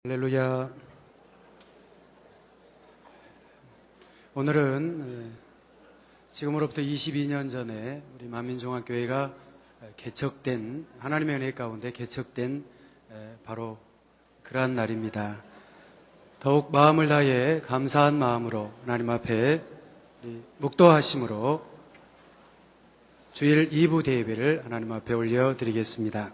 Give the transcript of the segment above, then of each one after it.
할렐루야. 오늘은 지금으로부터 22년 전에 우리 만민종합교회가 개척된, 하나님의 은혜 가운데 개척된 바로 그러한 날입니다. 더욱 마음을 다해 감사한 마음으로 하나님 앞에 묵도하심으로 주일 2부 대예배를 하나님 앞에 올려드리겠습니다.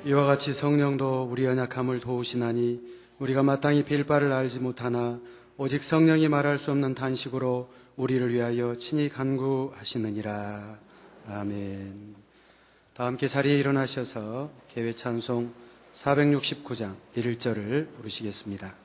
이와 같이 성령도 우리 연약함을 도우시나니 우리가 마땅히 빌 바를 알지 못하나 오직 성령이 말할 수 없는 단식으로 우리를 위하여 친히 간구하시느니라. 아멘. 다 함께 자리에 일어나셔서 개회 찬송 469장 1절을 부르시겠습니다.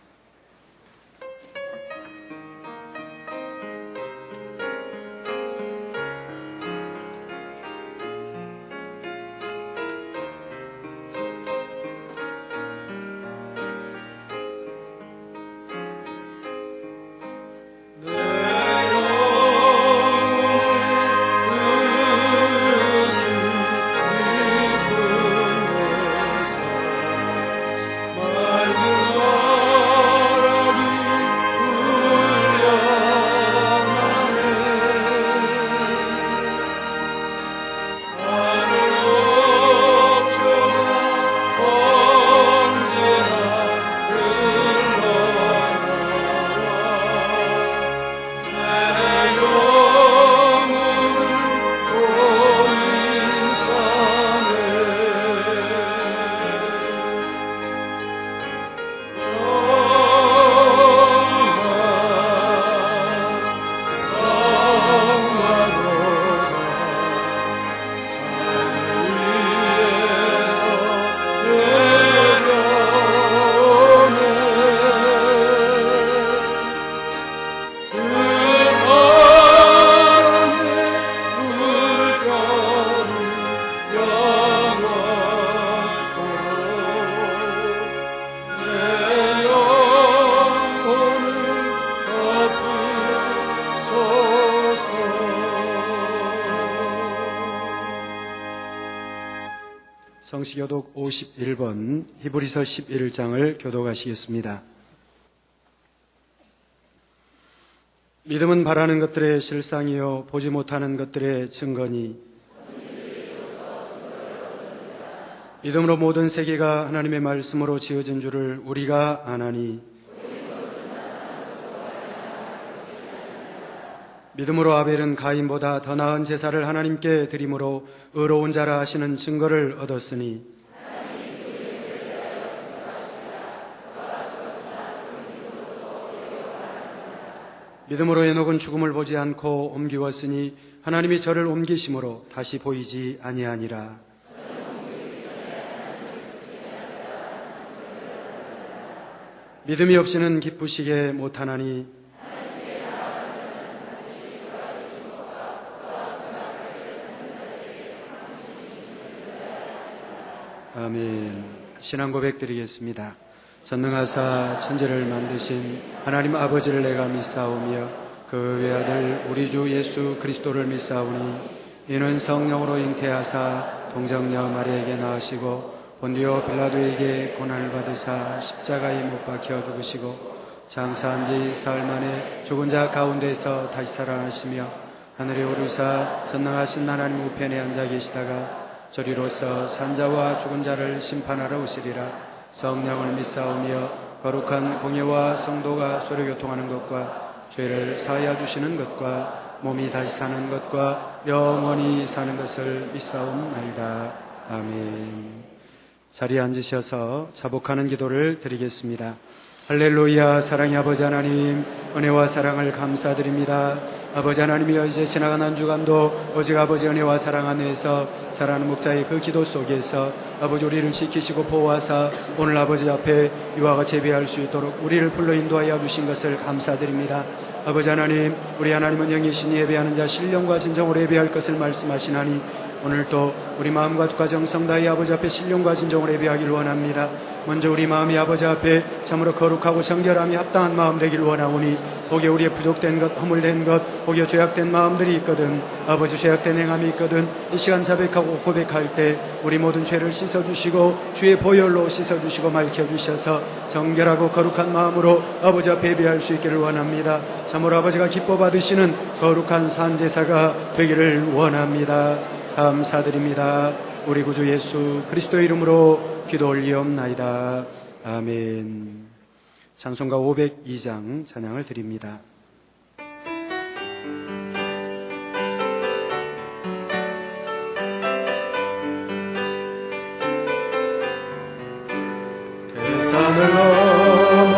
성시교독 51번 히브리서 11장을 교독하시겠습니다. 믿음은 바라는 것들의 실상이요 보지 못하는 것들의 증거니 믿음으로 모든 세계가 하나님의 말씀으로 지어진 줄을 우리가 아나니 믿음으로 아벨은 가인보다 더 나은 제사를 하나님께 드림으로 의로운 자라 하시는 증거를 얻었으니 믿음으로 에녹은 죽음을 보지 않고 옮기웠으니 하나님이 저를 옮기심으로 다시 보이지 아니하니라. 믿음이 없이는 기쁘시게 못하나니 아멘. 신앙 고백 드리겠습니다. 전능하사 천지를 만드신 하나님 아버지를 내가 믿사오며 그 외아들 우리 주 예수 그리스도를 믿사오니 이는 성령으로 잉태하사 동정녀 마리아에게 낳으시고 본디오 빌라도에게 고난을 받으사 십자가에 못 박혀 죽으시고 장사한 지 사흘 만에 죽은 자 가운데서 다시 살아나시며 하늘에 오르사 전능하신 하나님 우편에 앉아 계시다가 저리로서 산자와 죽은 자를 심판하러 오시리라. 성령을 믿사오며 거룩한 공예와 성도가 서로 교통하는 것과 죄를 사하여 주시는 것과 몸이 다시 사는 것과 영원히 사는 것을 믿사옵나이다. 아멘. 자리에 앉으셔서 자복하는 기도를 드리겠습니다. 할렐루야. 사랑의 아버지 하나님, 은혜와 사랑을 감사드립니다. 아버지 하나님이여, 이제 지나간 한 주간도 오직 아버지 은혜와 사랑 안에서 사랑하는 목자의 그 기도 속에서 아버지 우리를 지키시고 보호하사 오늘 아버지 앞에 이와 같이 예배할 수 있도록 우리를 불러 인도하여 주신 것을 감사드립니다. 아버지 하나님, 우리 하나님은 영이신 예배하는 자 신령과 진정으로 예배할 것을 말씀하시나니 오늘도 우리 마음과 뜻과 정성 다해 아버지 앞에 신령과 진정으로 예배하기를 원합니다. 먼저 우리 마음이 아버지 앞에 참으로 거룩하고 정결함이 합당한 마음 되기를 원하오니 혹여 우리의 부족된 것, 허물된 것, 혹여 죄악된 마음들이 있거든 아버지 죄악된 행함이 있거든 이 시간 자백하고 고백할 때 우리 모든 죄를 씻어주시고 주의 보혈로 씻어주시고 밝혀주셔서 정결하고 거룩한 마음으로 아버지 앞에 예배할 수 있기를 원합니다. 참으로 아버지가 기뻐 받으시는 거룩한 산제사가 되기를 원합니다. 감사드립니다. 우리 구주 예수 그리스도의 이름으로 기도 올리옵나이다. 아멘. 찬송가 502장 찬양을 드립니다. 대산을 넘어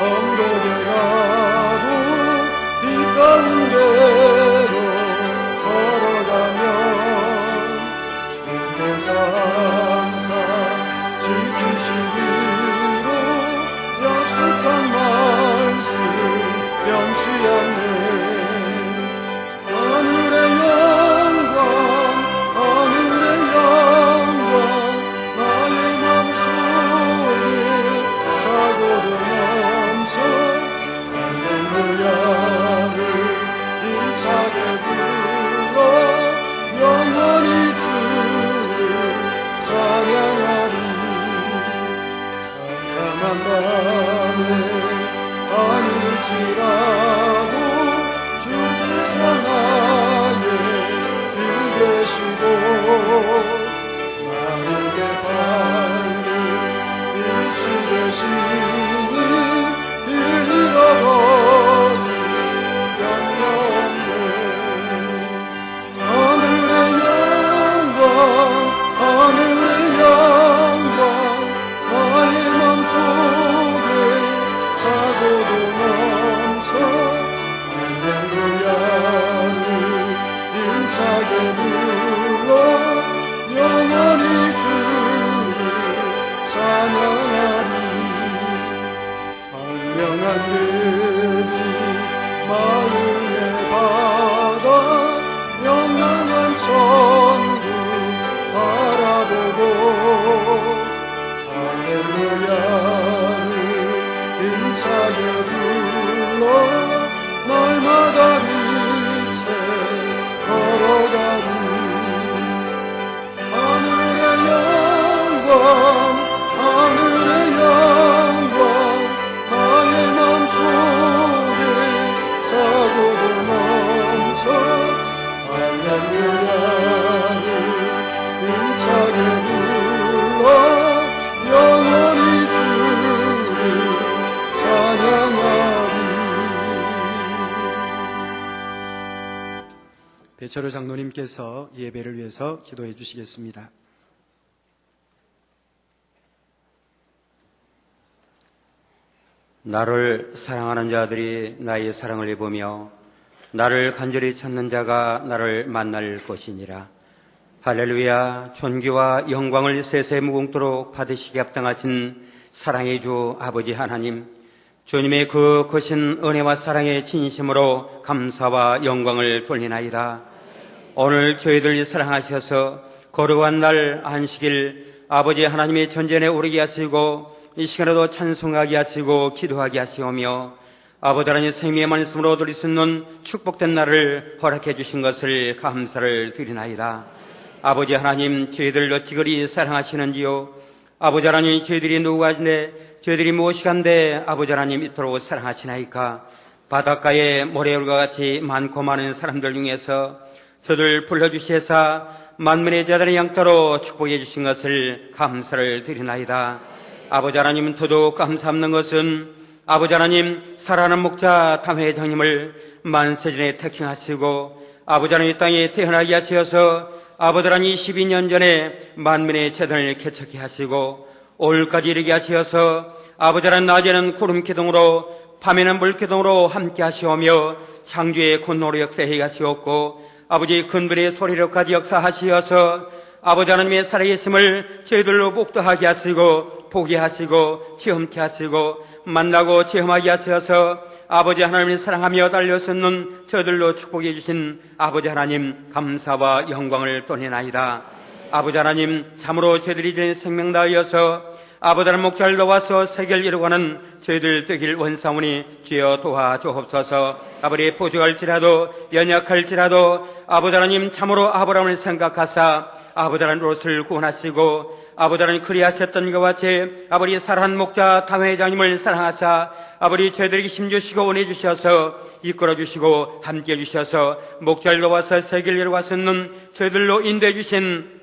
언덕에 가고 빛 가운데로 걸어가면 주께서 지키시기로 약속한 말씀 변치 않네. 하늘의 영광 나의 맘속에 사고도 넘쳐 할렐루야를 힘차게 불러 영원히 주를 찬양하리. 한 밤에 아닐지라도 주께서 나의 길 되시고 나에게 밝은 빛이 되시니 길 잃어버린 변명네. 하늘의 영광 나의 맘속에 사고도 넘쳐 할렐루야를 힘차게 불러 영원히 주를 찬양하리. 광명한 들이 마음의 바다 영원한 천국 바라보고 할렐루야를 힘차게 불러 날마다 빛에 걸어가리. 하늘의 영광 나의 맘속에 사고도 넘쳐 할렐루야를 힘차게 불러 영원히 주를 찬양하리. 배철호 장로님께서 예배를 위해서 기도해 주시겠습니다. 나를 사랑하는 자들이 나의 사랑을 입으며 나를 간절히 찾는 자가 나를 만날 것이니라. 할렐루야. 존귀와 영광을 세세 무궁토록 받으시기 합당하신 사랑의 주 아버지 하나님, 주님의 그 거신 은혜와 사랑의 진심으로 감사와 영광을 돌리나이다. 오늘 저희들 사랑하셔서 거룩한 날 안식일 아버지 하나님의 전전에 오르게 하시고 이 시간에도 찬송하게 하시고 기도하게 하시오며 아버지 하나님 생명의 말씀으로 얻을 수 있는 축복된 날을 허락해 주신 것을 감사를 드리나이다. 아버지 하나님, 저희들 어찌 그리 사랑하시는지요. 아버지 하나님, 저희들이 누구가인데 저희들이 무엇이간데 아버지 하나님 이토록 사랑하시나이까. 바닷가에 모래울과 같이 많고 많은 사람들 중에서 저들 불러주시사 만민의 자들의 양따로 축복해 주신 것을 감사를 드리나이다. 아버지 하나님, 더더욱 감사합는 것은 아버지 하나님, 사랑하는 목자 담 회장님을 만세전에 택킹하시고 아버지 하나님 이 땅에 태어나게 하시어서 아버지 하나님 22년 전에 만민의 재단을 개척해 하시고 오늘까지 이르게 하시어서 아버지 하나님 낮에는 구름 기둥으로 밤에는 물 기둥으로 함께 하시오며 창조의 군노로 역사해 가시었고 아버지 근본의 소리로까지 역사하시어서 아버지 하나님의 살아계심을 저희들로 목도하게 하시고 보게 하시고 체험케 하시고 만나고 체험하게 하셔서 아버지 하나님을 사랑하며 달려서는 저들로 축복해 주신 아버지 하나님 감사와 영광을 떠내나이다. 아버지 하나님 참으로 저희들이 된 생명 다하여서 아버지 하나님 목자를 도와서 세계를 이루고는 저희들 되길 원사오니 주여 도와주옵소서. 아버지 부족할지라도 연약할지라도 아버지 하나님 참으로 아브라함을 생각하사 아버지 하나님 롯을 구원하시고 아버지 하나님 그리하셨던 것 같이 아버지 사랑하는 목자 담 회장님을 사랑하사 아버지 저희들에게 힘주시고 은혜 주셔서 이끌어주시고 함께해 주셔서 목자를 도와서 세계를 이루고서는 저희들로 인도해 주신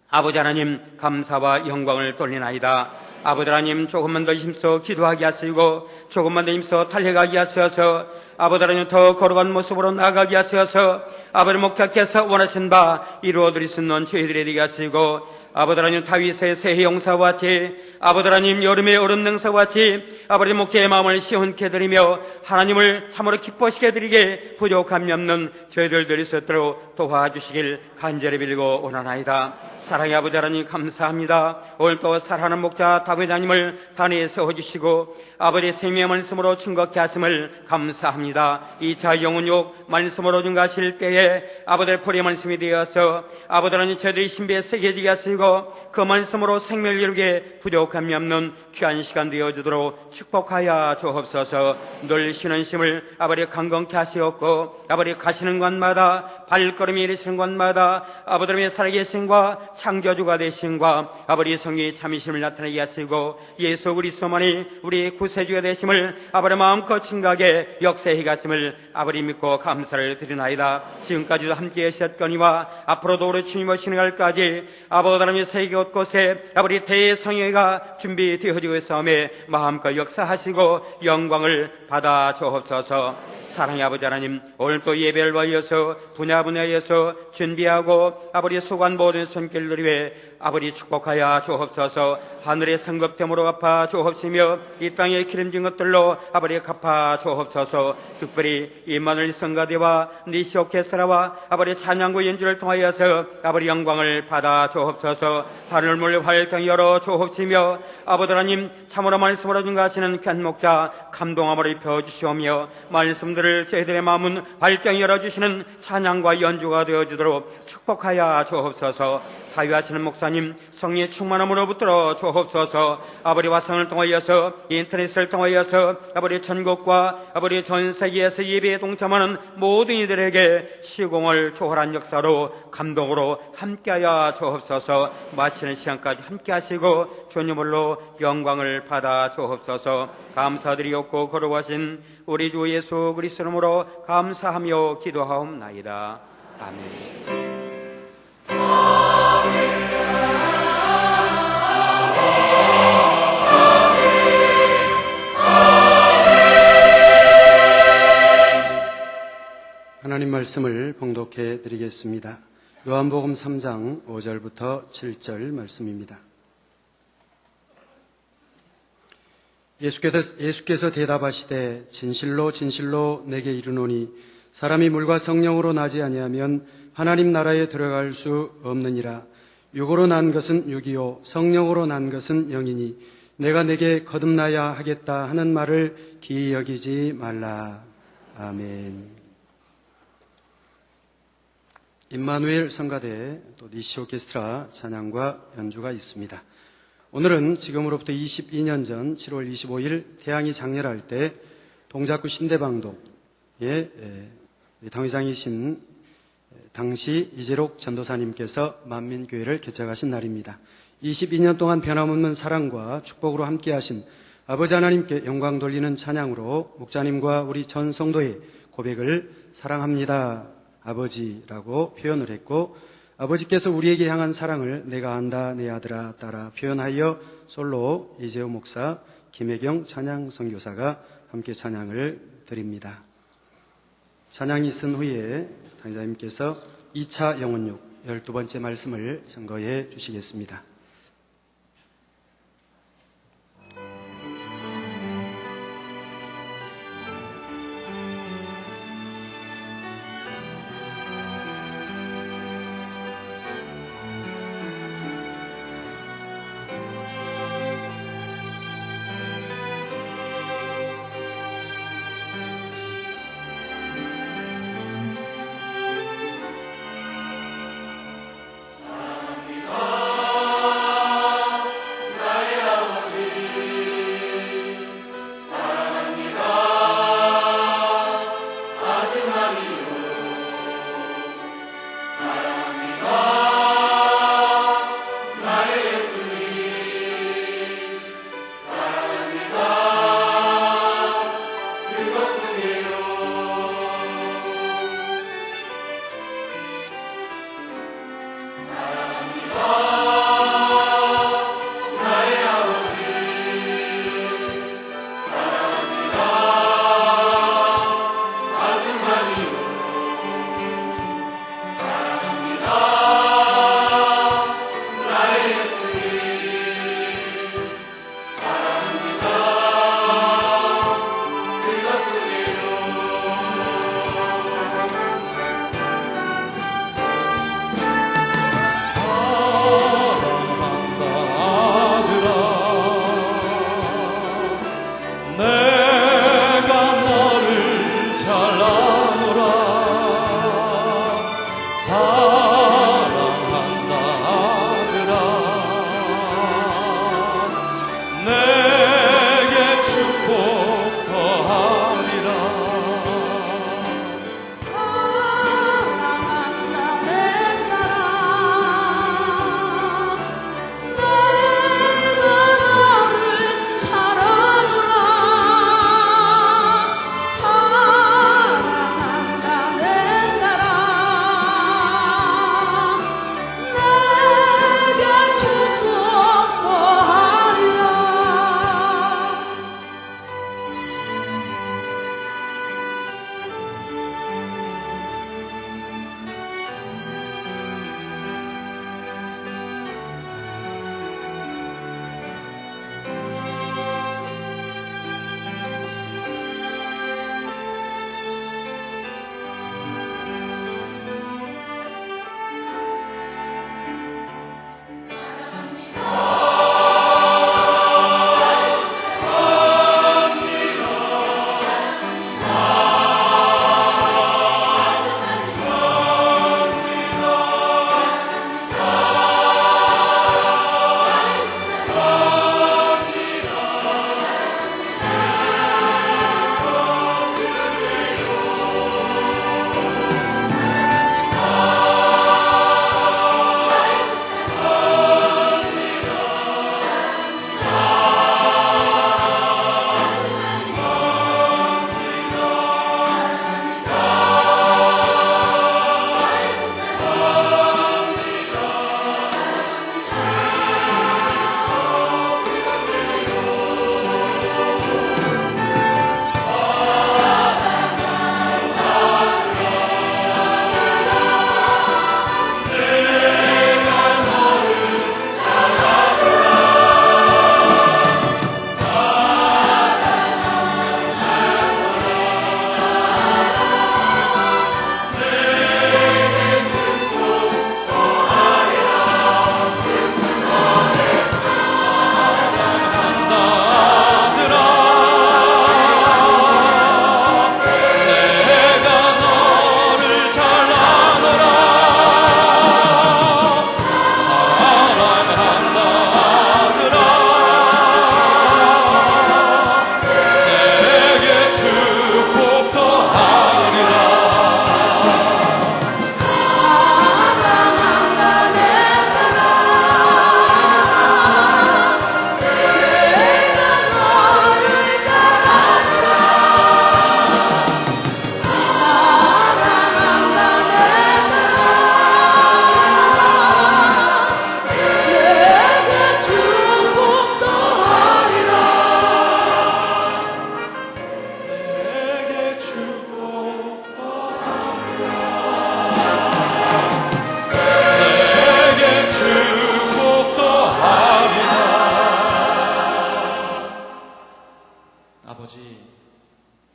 아버지 하나님 감사와 영광을 돌리나이다. 아버지 하나님 조금만 더 힘써 기도하게 하시고 조금만 더 힘써 달려가게 하셔서 아버지 하나님 더 거룩한 모습으로 나아가게 하셔서 아버지 목자께서 원하신 바 이루어드릴 수 있는 저희들이 되게 하시고 아버지 하나님 다윗의 새해 용사와 같이 아버지 하나님 여름의 얼음 능사와 같이 아버지 목자의 마음을 시원케 드리며 하나님을 참으로 기뻐시게 드리게 부족함이 없는 저희들 될 수 있도록 도와주시길 간절히 빌고 원하나이다. 사랑의 아버지 하나님 감사합니다. 오늘 또 사랑하는 목자 담 회장님을 단위에 세워주시고 아버지 생명의 말씀으로 증거케 하심을 감사합니다. 2차 영혼욕 말씀으로 증거하실 때에 아버지의 불의 말씀이 되어서 아버지 하나님 저희들이 신비에 새겨지게 하시고 그 말씀으로 생명을 이루게 부족함이 없는 귀한 시간 되어주도록 축복하여 주옵소서. 늘 쉬는 심을 아버지 강건케 하시옵고 아버지 가시는 곳마다 발걸음이 이르시는 곳마다 아버지의 살아계심과 창조주가 되심과 아버지 성의 참이심을 나타내게 하시고 예수 그리스도만이 우리 구세주가 되심을 아버지 마음껏 증가하게 역사해 가심을 아버지 믿고 감사를 드리나이다. 지금까지도 함께 하셨거니와 앞으로도 우리 주님 오시는 날까지 아버지 하나님의 세계 곳곳에 아버지 대성회가 준비되어지고 있사오매 마음껏 역사하시고 영광을 받아 주옵소서. 사랑의 아버지 하나님 오늘 또 예배를 위하여서 분야에서 준비하고 아버지 수고한 모든 손길들 위해 아버지 축복하여 주옵소서. 하늘의 성급됨으로 갚아 주옵시며 이 땅의 기름진 것들로 아버지 갚아 주옵소서. 특별히 임마누엘 성가대와 니시 오케스트라와 아버지 찬양구 연주를 통하여서 아버지 영광을 받아 주옵소서. 하늘물 활짝 열어 주옵시며 아버지 하나님 참으로 말씀으로 증거하시는 귀한 목자 감동함을 입혀 주시오며 말씀들을 저희들의 마음은 발짝 열어주시는 찬양과 연주가 되어주도록 축복하여 주옵소서. 사유하시는 목사님 성령의 충만함으로 붙들어 주옵소서. 아버지 화성을 통하여서 인터넷을 통하여서 아버지 전국과 아버지 전 세계에서 예배에 동참하는 모든 이들에게 시공을 초월한 역사로 감동으로 함께하여 주옵소서. 마치는 시간까지 함께하시고 주님으로 영광을 받아 주옵소서. 감사드리옵고 거룩하신 우리 주 예수 그리스도 이름으로 감사하며 기도하옵나이다. 아멘. 하나님 말씀을 봉독해 드리겠습니다. 요한복음 3장 5절부터 7절 말씀입니다. 예수께서 대답하시되 진실로 진실로 내게 이르노니 사람이 물과 성령으로 나지 아니하면 하나님 나라에 들어갈 수 없느니라. 육으로 난 것은 육이요 성령으로 난 것은 영이니 내가 내게 거듭나야 하겠다 하는 말을 기이 여기지 말라. 아멘. 임마누엘 성가대 또 니시 오케스트라 찬양과 연주가 있습니다. 오늘은 지금으로부터 22년 전 7월 25일 태양이 장렬할 때 동작구 신대방동의 당회장이신 당시 이재록 전도사님께서 만민교회를 개척하신 날입니다. 22년 동안 변함없는 사랑과 축복으로 함께하신 아버지 하나님께 영광 돌리는 찬양으로 목자님과 우리 전 성도의 고백을 사랑합니다 아버지라고 표현을 했고 아버지께서 우리에게 향한 사랑을 내가 안다 내 아들아 따라 표현하여 솔로 이재호 목사, 김혜경 찬양 선교사가 함께 찬양을 드립니다. 찬양이 있은 후에 당자님께서 2차 영혼육 12번째 말씀을 증거해 주시겠습니다.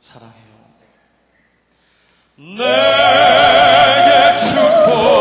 사랑해요. 내게 축복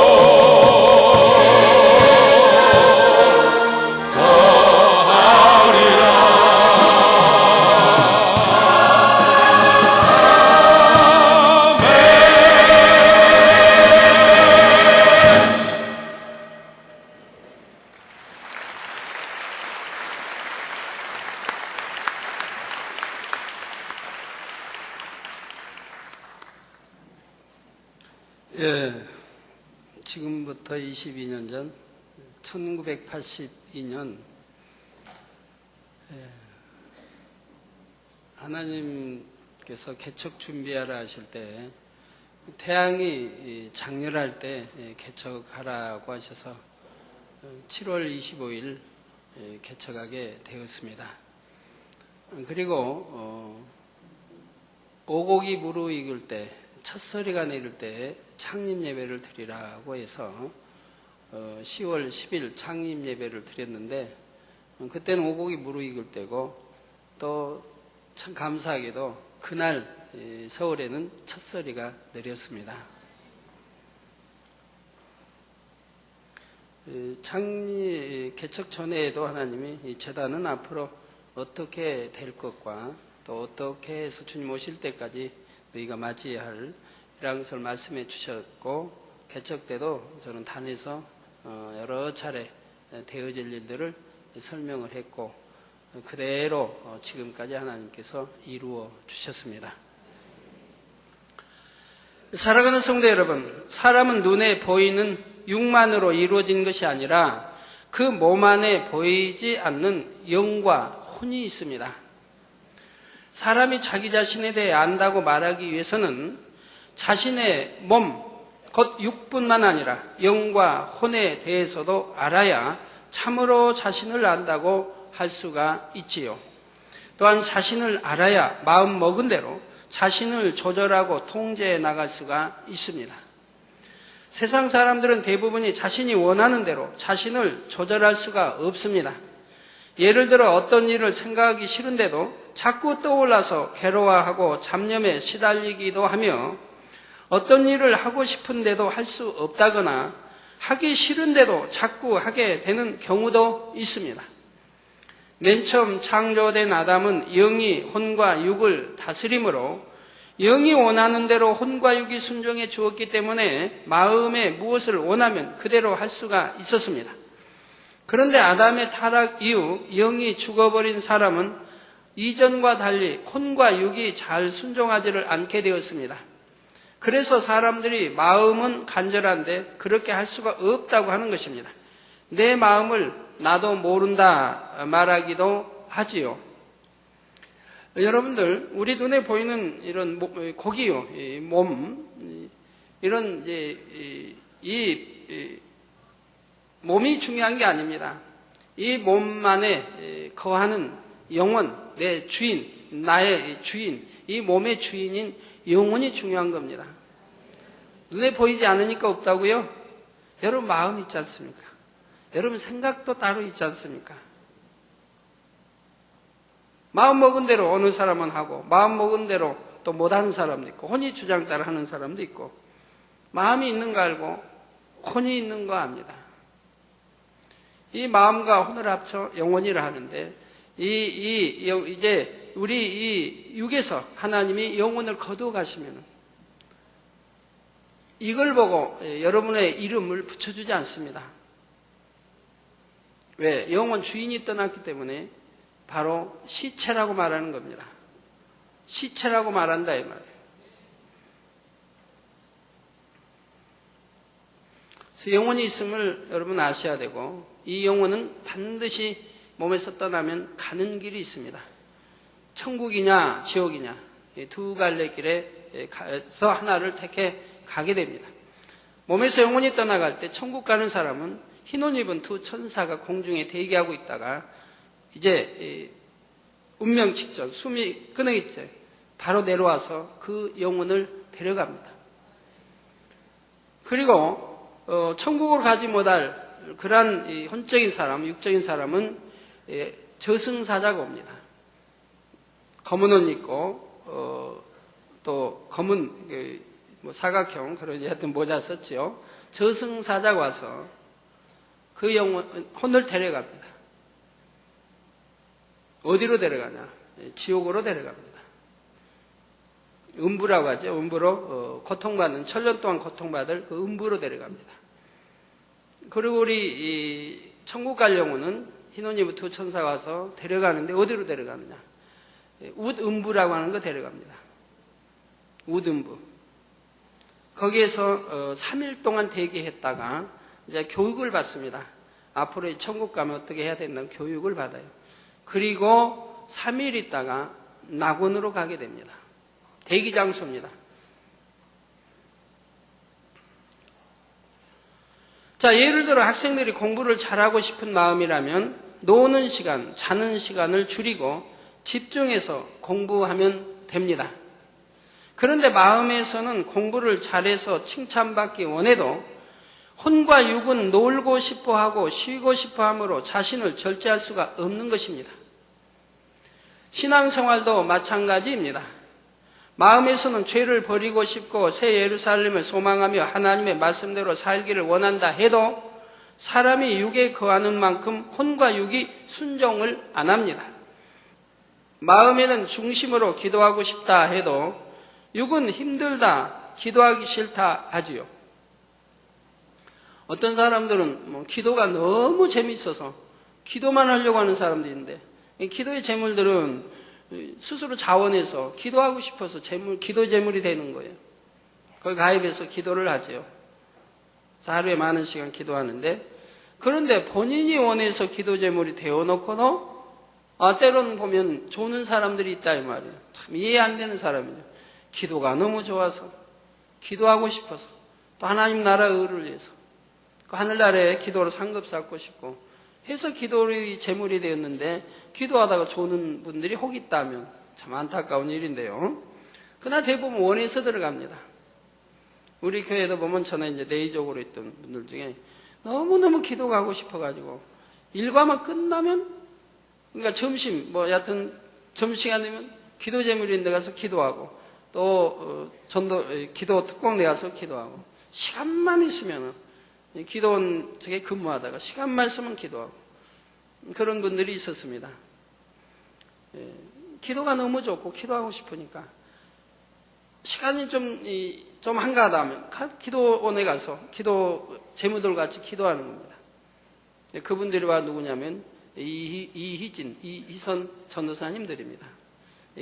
지금부터 22년 전 1982년 하나님께서 개척 준비하라 하실 때 태양이 장렬할 때 개척하라고 하셔서 7월 25일 개척하게 되었습니다. 그리고 오곡이 무르익을 때 첫 소리가 내릴 때 창립 예배를 드리라고 해서 10월 10일 창립 예배를 드렸는데 그때는 오곡이 무르익을 때고 또 참 감사하게도 그날 서울에는 첫 소리가 내렸습니다. 창립 개척 전에도 하나님이 이 재단은 앞으로 어떻게 될 것과 또 어떻게 해서 주님 오실 때까지 너희가 맞이해야 할 이런 것을 말씀해 주셨고 개척 때도 저는 단에서 여러 차례 되어질 일들을 설명을 했고 그대로 지금까지 하나님께서 이루어 주셨습니다. 사랑하는 성도 여러분, 사람은 눈에 보이는 육만으로 이루어진 것이 아니라 그 몸 안에 보이지 않는 영과 혼이 있습니다. 사람이 자기 자신에 대해 안다고 말하기 위해서는 자신의 몸, 곧 육뿐만 아니라 영과 혼에 대해서도 알아야 참으로 자신을 안다고 할 수가 있지요. 또한 자신을 알아야 마음 먹은 대로 자신을 조절하고 통제해 나갈 수가 있습니다. 세상 사람들은 대부분이 자신이 원하는 대로 자신을 조절할 수가 없습니다. 예를 들어 어떤 일을 생각하기 싫은데도 자꾸 떠올라서 괴로워하고 잡념에 시달리기도 하며 어떤 일을 하고 싶은데도 할 수 없다거나 하기 싫은데도 자꾸 하게 되는 경우도 있습니다. 맨 처음 창조된 아담은 영이 혼과 육을 다스림으로 영이 원하는 대로 혼과 육이 순종해 주었기 때문에 마음에 무엇을 원하면 그대로 할 수가 있었습니다. 그런데 아담의 타락 이후 영이 죽어버린 사람은 이전과 달리 혼과 육이 잘 순종하지를 않게 되었습니다. 그래서 사람들이 마음은 간절한데 그렇게 할 수가 없다고 하는 것입니다. 내 마음을 나도 모른다 말하기도 하지요. 여러분들, 우리 눈에 보이는 이런 고기요, 몸, 이런 이 몸이 중요한 게 아닙니다. 이 몸 안에 거하는 영혼, 내 주인, 나의 주인, 이 몸의 주인인 영혼이 중요한 겁니다. 눈에 보이지 않으니까 없다고요? 여러분 마음 있지 않습니까? 여러분 생각도 따로 있지 않습니까? 마음 먹은 대로 어느 사람은 하고 마음 먹은 대로 또 못하는 사람도 있고 혼이 주장 따라 하는 사람도 있고 마음이 있는 거 알고 혼이 있는 거 압니다. 이 마음과 혼을 합쳐 영혼이라 하는데 이제 우리 이 육에서 하나님이 영혼을 거두어 가시면 이걸 보고 여러분의 이름을 붙여주지 않습니다. 왜? 영혼 주인이 떠났기 때문에 바로 시체라고 말하는 겁니다. 시체라고 말한다 이 말이에요. 그래서 영혼이 있음을 여러분 아셔야 되고 이 영혼은 반드시 몸에서 떠나면 가는 길이 있습니다. 천국이냐 지옥이냐 두 갈래 길에서 하나를 택해 가게 됩니다. 몸에서 영혼이 떠나갈 때 천국 가는 사람은 흰 옷 입은 두 천사가 공중에 대기하고 있다가 이제 운명 직전 숨이 끊어있을 때 바로 내려와서 그 영혼을 데려갑니다. 그리고 천국으로 가지 못할 그러한 혼적인 사람, 육적인 사람은 저승사자가 옵니다. 검은 옷 입고 또 검은 뭐 사각형 그런 하여튼 모자 썼지요. 저승사자가 와서 그 혼을 데려갑니다. 어디로 데려가냐? 지옥으로 데려갑니다. 음부라고 하죠. 음부로 고통받는 천년 동안 고통받을 그 음부로 데려갑니다. 그리고 우리 천국 갈 영혼은 흰옷 두 천사가 와서 데려가는데 어디로 데려가느냐? 웃음부라고 하는 거 데려갑니다. 웃음부. 거기에서 3일 동안 대기했다가 이제 교육을 받습니다. 앞으로 천국 가면 어떻게 해야 된다는 교육을 받아요. 그리고 3일 있다가 낙원으로 가게 됩니다. 대기 장소입니다. 자, 예를 들어 학생들이 공부를 잘하고 싶은 마음이라면 노는 시간, 자는 시간을 줄이고 집중해서 공부하면 됩니다. 그런데 마음에서는 공부를 잘해서 칭찬받기 원해도 혼과 육은 놀고 싶어 하고 쉬고 싶어 함으로 자신을 절제할 수가 없는 것입니다. 신앙생활도 마찬가지입니다. 마음에서는 죄를 버리고 싶고 새 예루살렘을 소망하며 하나님의 말씀대로 살기를 원한다 해도 사람이 육에 거하는 만큼 혼과 육이 순종을 안 합니다. 마음에는 중심으로 기도하고 싶다 해도 육은 힘들다, 기도하기 싫다 하지요. 어떤 사람들은 기도가 너무 재미있어서 기도만 하려고 하는 사람도 있는데 기도의 재물들은 스스로 자원해서 기도하고 싶어서 기도 재물이 되는 거예요. 거기 가입해서 기도를 하죠. 하루에 많은 시간 기도하는데 그런데 본인이 원해서 기도 재물이 되어놓고도 때로는 보면 조는 사람들이 있다 이 말이에요. 참 이해 안 되는 사람이죠. 기도가 너무 좋아서 기도하고 싶어서 또 하나님 나라 의를 위해서 그 하늘나라에 기도로 상급 쌓고 싶고 해서 기도의 재물이 되었는데 기도하다가 조는 분들이 혹 있다면 참 안타까운 일인데요. 그러나 대부분 원해서 들어갑니다. 우리 교회도 보면 전에 이제 내의적으로 있던 분들 중에 너무너무 기도가 하고 싶어가지고 일과만 끝나면 그러니까 점심 여하튼 점심시간 되면 기도 재물인데 가서 기도하고 또 기도 특공대 가서 기도하고 시간만 있으면은 기도원 저게 근무하다가 시간만 있으면 기도하고 그런 분들이 있었습니다. 기도가 너무 좋고 기도하고 싶으니까 시간이 좀 한가하다 하면 기도원에 가서 기도 재무들 같이 기도하는 겁니다. 그분들이 와 누구냐면 이희진, 이희선 전도사님들입니다.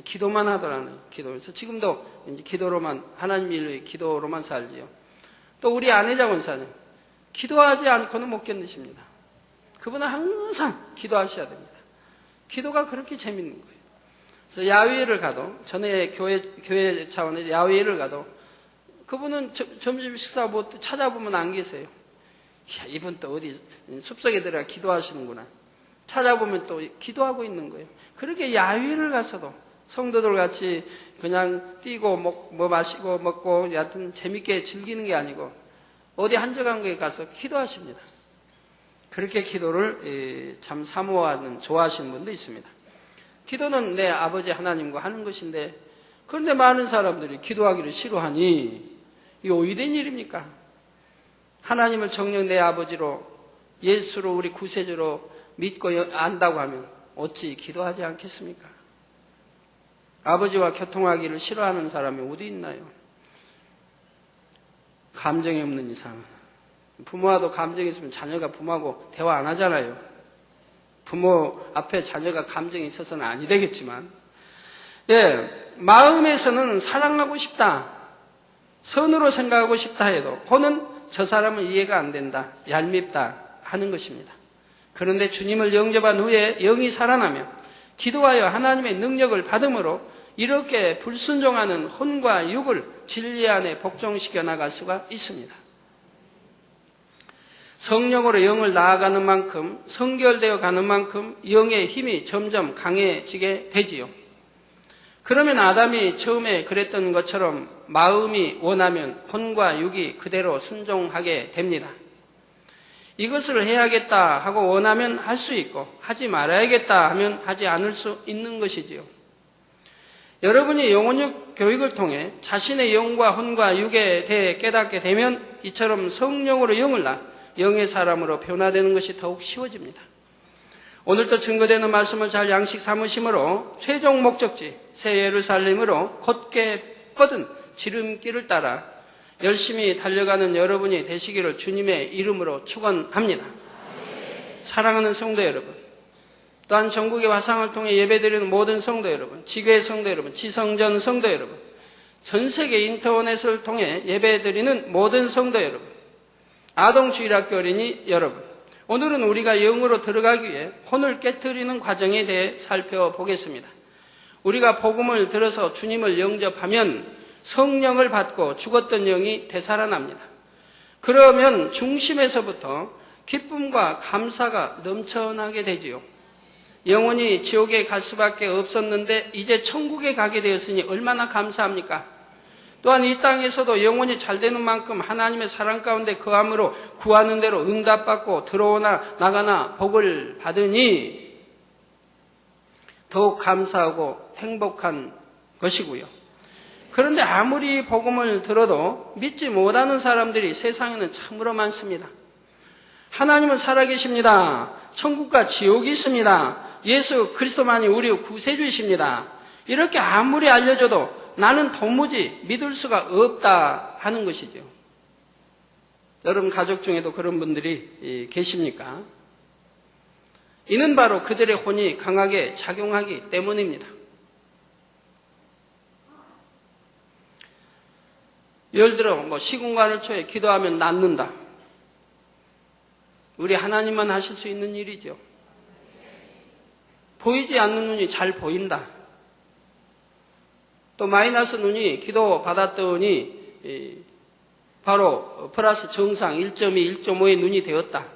기도만 하더라는 기도에서 지금도 이제 기도로만 하나님 일로 기도로만 살지요. 또 우리 안혜자 원사님 기도하지 않고는 못 견디십니다. 그분은 항상 기도하셔야 됩니다. 기도가 그렇게 재밌는 거예요. 그래서 야외를 가도 전에 교회 차원에서 야외를 가도 그분은 점심 식사 뭐 찾아보면 안 계세요. 야, 이분 또 어디 숲속에 들어가 기도하시는구나. 찾아보면 또 기도하고 있는 거예요. 그렇게 야외를 가서도 성도들 같이 그냥 뛰고 뭐 마시고 먹고 여하튼 재밌게 즐기는 게 아니고 어디 한적한 곳에 가서 기도하십니다. 그렇게 기도를 참 사모하는 좋아하시는 분도 있습니다. 기도는 내 아버지 하나님과 하는 것인데 그런데 많은 사람들이 기도하기를 싫어하니 이게 오이된 일입니까? 하나님을 정녕 내 아버지로 예수로 우리 구세주로 믿고 안다고 하면 어찌 기도하지 않겠습니까? 아버지와 교통하기를 싫어하는 사람이 어디 있나요? 감정이 없는 이상 부모와도 감정이 있으면 자녀가 부모하고 대화 안 하잖아요. 부모 앞에 자녀가 감정이 있어서는 아니 되겠지만 마음에서는 사랑하고 싶다 선으로 생각하고 싶다 해도 혼은 저 사람은 이해가 안 된다 얄밉다 하는 것입니다. 그런데 주님을 영접한 후에 영이 살아나며 기도하여 하나님의 능력을 받음으로 이렇게 불순종하는 혼과 육을 진리 안에 복종시켜 나갈 수가 있습니다. 성령으로 영을 나아가는 만큼 성결되어 가는 만큼 영의 힘이 점점 강해지게 되지요. 그러면 아담이 처음에 그랬던 것처럼 마음이 원하면 혼과 육이 그대로 순종하게 됩니다. 이것을 해야겠다 하고 원하면 할 수 있고 하지 말아야겠다 하면 하지 않을 수 있는 것이지요. 여러분이 영혼육 교육을 통해 자신의 영과 혼과 육에 대해 깨닫게 되면 이처럼 성령으로 영을 낳아 영의 사람으로 변화되는 것이 더욱 쉬워집니다. 오늘도 증거되는 말씀을 잘 양식 삼으심으로 최종 목적지 새 예루살렘으로 곧게 뻗은 지름길을 따라 열심히 달려가는 여러분이 되시기를 주님의 이름으로 축원합니다. 사랑하는 성도 여러분, 또한 전국의 화상을 통해 예배드리는 모든 성도 여러분, 지교회 성도 여러분, 지성전 성도 여러분, 전 세계 인터넷을 통해 예배드리는 모든 성도 여러분, 아동주일학교 어린이 여러분, 오늘은 우리가 영으로 들어가기 위해 혼을 깨트리는 과정에 대해 살펴보겠습니다. 우리가 복음을 들어서 주님을 영접하면 성령을 받고 죽었던 영이 되살아납니다. 그러면 중심에서부터 기쁨과 감사가 넘쳐나게 되지요. 영원히 지옥에 갈 수밖에 없었는데 이제 천국에 가게 되었으니 얼마나 감사합니까? 또한 이 땅에서도 영원히 잘 되는 만큼 하나님의 사랑 가운데 거함으로 구하는 대로 응답받고 들어오나 나가나 복을 받으니 더욱 감사하고 행복한 것이고요. 그런데 아무리 복음을 들어도 믿지 못하는 사람들이 세상에는 참으로 많습니다. 하나님은 살아계십니다. 천국과 지옥이 있습니다. 예수 그리스도만이 우리의 구세주이십니다. 이렇게 아무리 알려줘도 나는 도무지 믿을 수가 없다 하는 것이죠. 여러분 가족 중에도 그런 분들이 계십니까? 이는 바로 그들의 혼이 강하게 작용하기 때문입니다. 예를 들어 시공간을 초에 기도하면 낫는다. 우리 하나님만 하실 수 있는 일이죠. 보이지 않는 눈이 잘 보인다. 또 마이너스 눈이 기도 받았더니 바로 플러스 정상 1.2, 1.5의 눈이 되었다.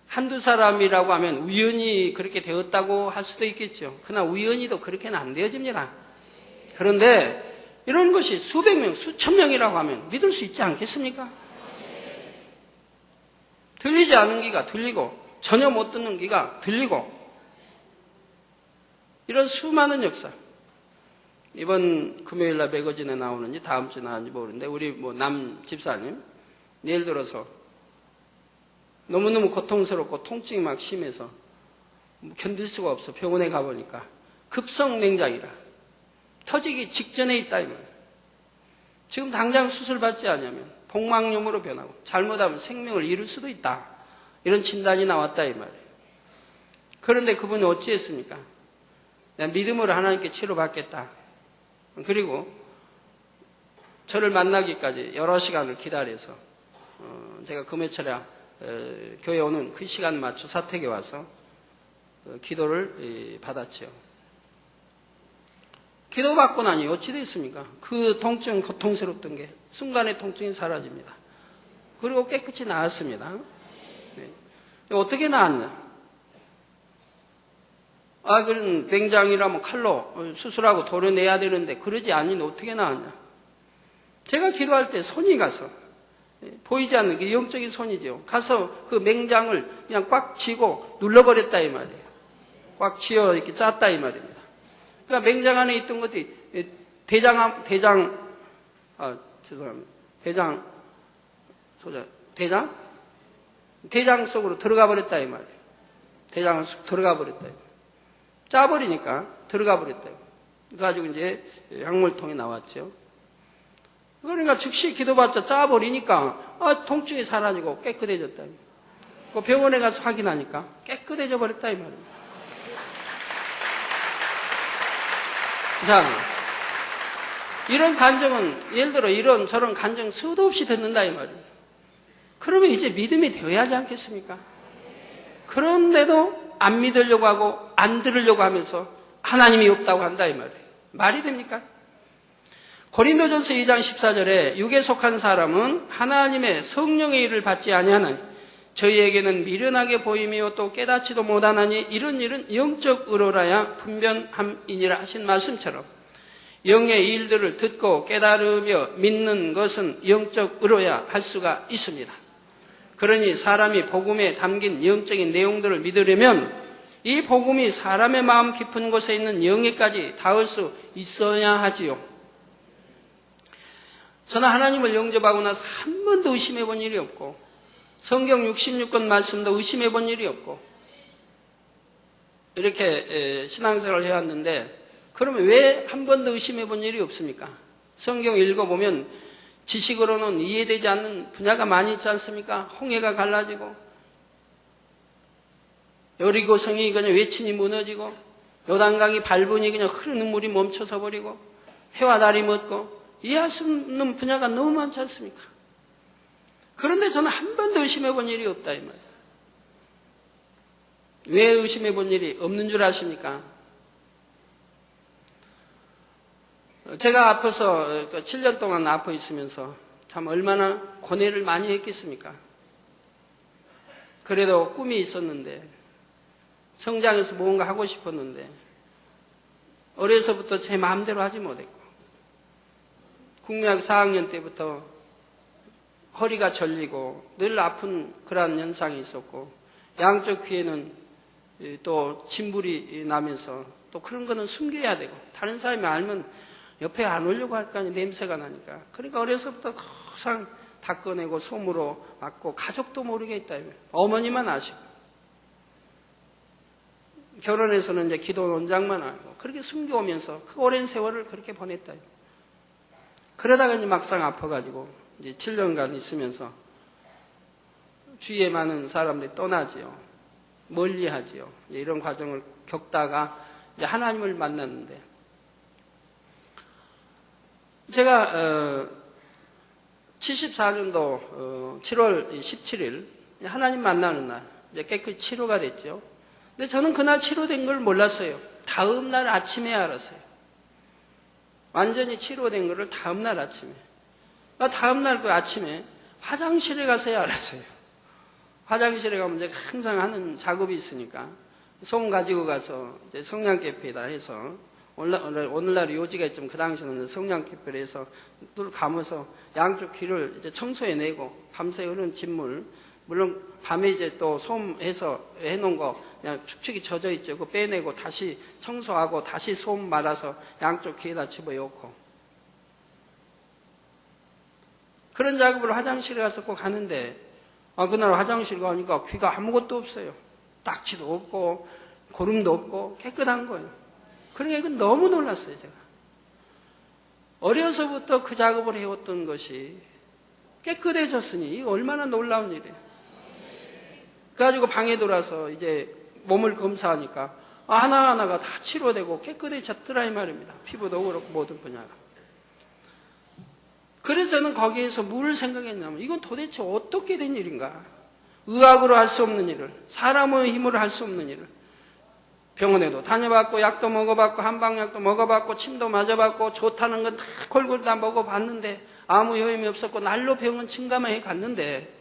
한두 사람이라고 하면 우연히 그렇게 되었다고 할 수도 있겠죠. 그러나 우연히도 그렇게는 안 되어집니다. 그런데 이런 것이 수백 명, 수천 명이라고 하면 믿을 수 있지 않겠습니까? 들리지 않는 귀가 들리고 전혀 못 듣는 귀가 들리고 이런 수많은 역사. 이번 금요일날 매거진에 나오는지 다음 주에 나오는지 모르는데 우리 남 집사님 예를 들어서 너무너무 고통스럽고 통증이 막 심해서 견딜 수가 없어. 병원에 가보니까 급성 맹장이라 터지기 직전에 있다 이 말이에요. 지금 당장 수술 받지 않으면 복막염으로 변하고 잘못하면 생명을 잃을 수도 있다. 이런 진단이 나왔다 이 말이에요. 그런데 그분이 어찌했습니까? 내가 믿음으로 하나님께 치료받겠다. 그리고 저를 만나기까지 여러 시간을 기다려서 제가 금요철에 교회 오는 그 시간 맞춰 사택에 와서 기도를 받았죠. 기도받고 나니 어찌 됐습니까? 그 통증, 고통스럽던 게 순간의 통증이 사라집니다. 그리고 깨끗이 나았습니다. 네. 어떻게 나았냐? 그런 맹장이라면 칼로 수술하고 도려내야 되는데 그러지 않으니 어떻게 나왔냐? 제가 기도할 때 손이 가서 보이지 않는 게 영적인 손이죠. 가서 그 맹장을 그냥 꽉 쥐고 눌러버렸다 이 말이에요. 꽉 쥐어 이렇게 짰다 이 말입니다. 그러니까 맹장 안에 있던 것들이 대장 속으로 들어가 버렸다 이 말이에요. 대장을 쑥 들어가 버렸다. 짜버리니까 들어가 버렸다. 그래가지고 이제 약물통에 나왔죠. 그러니까 즉시 기도받자 짜버리니까 통증이 사라지고 깨끗해졌다. 그 병원에 가서 확인하니까 깨끗해져 버렸다 이 말입니다. 자, 이런 간증은 예를 들어 이런 저런 간증 수도 없이 듣는다 이 말입니다. 그러면 이제 믿음이 되어야 하지 않겠습니까? 그런데도 안 믿으려고 하고 안 들으려고 하면서 하나님이 없다고 한다 이 말이에요. 말이 됩니까? 고린도전서 2장 14절에 육에 속한 사람은 하나님의 성령의 일을 받지 아니하나니 저희에게는 미련하게 보이며 또 깨닫지도 못하나니 이런 일은 영적 의로라야 분변함이니라 하신 말씀처럼 영의 일들을 듣고 깨달으며 믿는 것은 영적 의로야 할 수가 있습니다. 그러니 사람이 복음에 담긴 영적인 내용들을 믿으려면 이 복음이 사람의 마음 깊은 곳에 있는 영예까지 닿을 수 있어야 하지요. 저는 하나님을 영접하고 나서 한 번도 의심해 본 일이 없고, 성경 66권 말씀도 의심해 본 일이 없고, 이렇게 신앙생활을 해왔는데, 그러면 왜 한 번도 의심해 본 일이 없습니까? 성경 읽어보면 지식으로는 이해되지 않는 분야가 많이 있지 않습니까? 홍해가 갈라지고, 여리고성이 그냥 외친이 무너지고, 요단강이 밟으니 그냥 흐르는 물이 멈춰서 버리고, 해와 달이 멎고, 이해할 수 없는 분야가 너무 많지 않습니까? 그런데 저는 한 번도 의심해 본 일이 없다, 이 말이에요. 왜 의심해 본 일이 없는 줄 아십니까? 제가 아파서 7년 동안 아파 있으면서 참 얼마나 고뇌를 많이 했겠습니까? 그래도 꿈이 있었는데, 성장해서 뭔가 하고 싶었는데, 어려서부터 제 마음대로 하지 못했고, 국민학교 4학년 때부터 허리가 절리고 늘 아픈 그러한 현상이 있었고, 양쪽 귀에는 또 진불이 나면서 또 그런 거는 숨겨야 되고, 다른 사람이 알면 옆에 안 오려고 할 거 아니에요. 냄새가 나니까. 그러니까 어려서부터 항상 닦아내고 솜으로 막고, 가족도 모르게 했다. 어머니만 아시고, 결혼해서는 이제 기도 원장만 알고, 그렇게 숨겨오면서 그 오랜 세월을 그렇게 보냈다. 그러다가 이제 막상 아파가지고 이제 7년간 있으면서 주위에 많은 사람들이 떠나지요. 멀리 하지요. 이런 과정을 겪다가 이제 하나님을 만났는데, 제가 74년도 7월 17일 하나님 만나는 날 이제 깨끗이 치료가 됐죠. 근데 저는 그날 치료된 걸 몰랐어요. 다음 날 아침에 알았어요. 완전히 치료된 거를 다음 날 아침에. 다음 날 그 아침에 화장실에 가서야 알았어요. 화장실에 가면 이제 항상 하는 작업이 있으니까 솜 가지고 가서 이제 성냥개피에다 해서, 오늘날 요지가 있지만 그 당시에는 성냥개피를 해서 뚫 감아서 양쪽 귀를 이제 청소해내고, 밤새 흐르는 진물, 물론 밤에 이제 또 솜 해서 해놓은 거 그냥 축축이 젖어 있죠. 그거 빼내고 다시 청소하고 다시 솜 말아서 양쪽 귀에다 집어넣고, 그런 작업을 화장실에 가서 꼭 하는데, 그날 화장실 가니까 귀가 아무것도 없어요. 딱지도 없고 고름도 없고 깨끗한 거예요. 그러니까 이건 너무 놀랐어요, 제가. 어려서부터 그 작업을 해왔던 것이 깨끗해졌으니 이거 얼마나 놀라운 일이에요. 그래가지고 방에 들어와서 이제 몸을 검사하니까 하나하나가 다 치료되고 깨끗해졌더라 이 말입니다. 피부도 그렇고 모든 분야가. 그래서 저는 거기에서 뭘 생각했냐면, 이건 도대체 어떻게 된 일인가? 의학으로 할 수 없는 일을, 사람의 힘으로 할 수 없는 일을, 병원에도 다녀봤고 약도 먹어봤고 한방약도 먹어봤고 침도 맞아봤고 좋다는 건 다 골고루 다 먹어봤는데 아무 효험이 없었고, 날로 병원 침감해 갔는데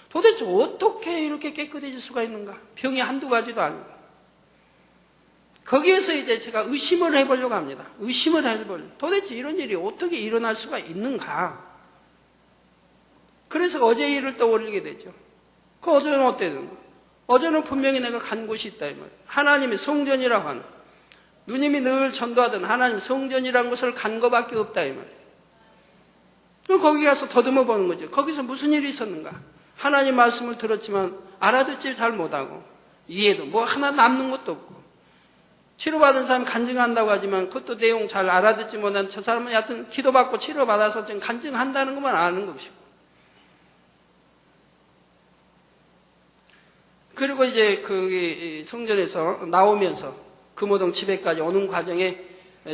도대체 어떻게 이렇게 깨끗해질 수가 있는가? 병이 한두 가지도 아니고. 거기에서 이제 제가 의심을 해보려고 합니다. 의심을 해보려고. 도대체 이런 일이 어떻게 일어날 수가 있는가? 그래서 어제 일을 떠올리게 되죠. 그 어제는 어땠는가? 어제는 분명히 내가 간 곳이 있다 이 말이에요. 하나님의 성전이라고 하는, 누님이 늘 전도하던 하나님 성전이라는 곳을 간 것밖에 없다 이 말이에요. 그럼 거기 가서 더듬어 보는 거죠. 거기서 무슨 일이 있었는가? 하나님 말씀을 들었지만 알아듣지 잘 못하고, 이해도 뭐 하나 남는 것도 없고, 치료받은 사람 간증한다고 하지만 그것도 내용 잘 알아듣지 못한 저 사람은 여하튼 기도받고 치료받아서 지금 간증한다는 것만 아는 것이고, 그리고 이제 그 성전에서 나오면서 금호동 집에까지 오는 과정에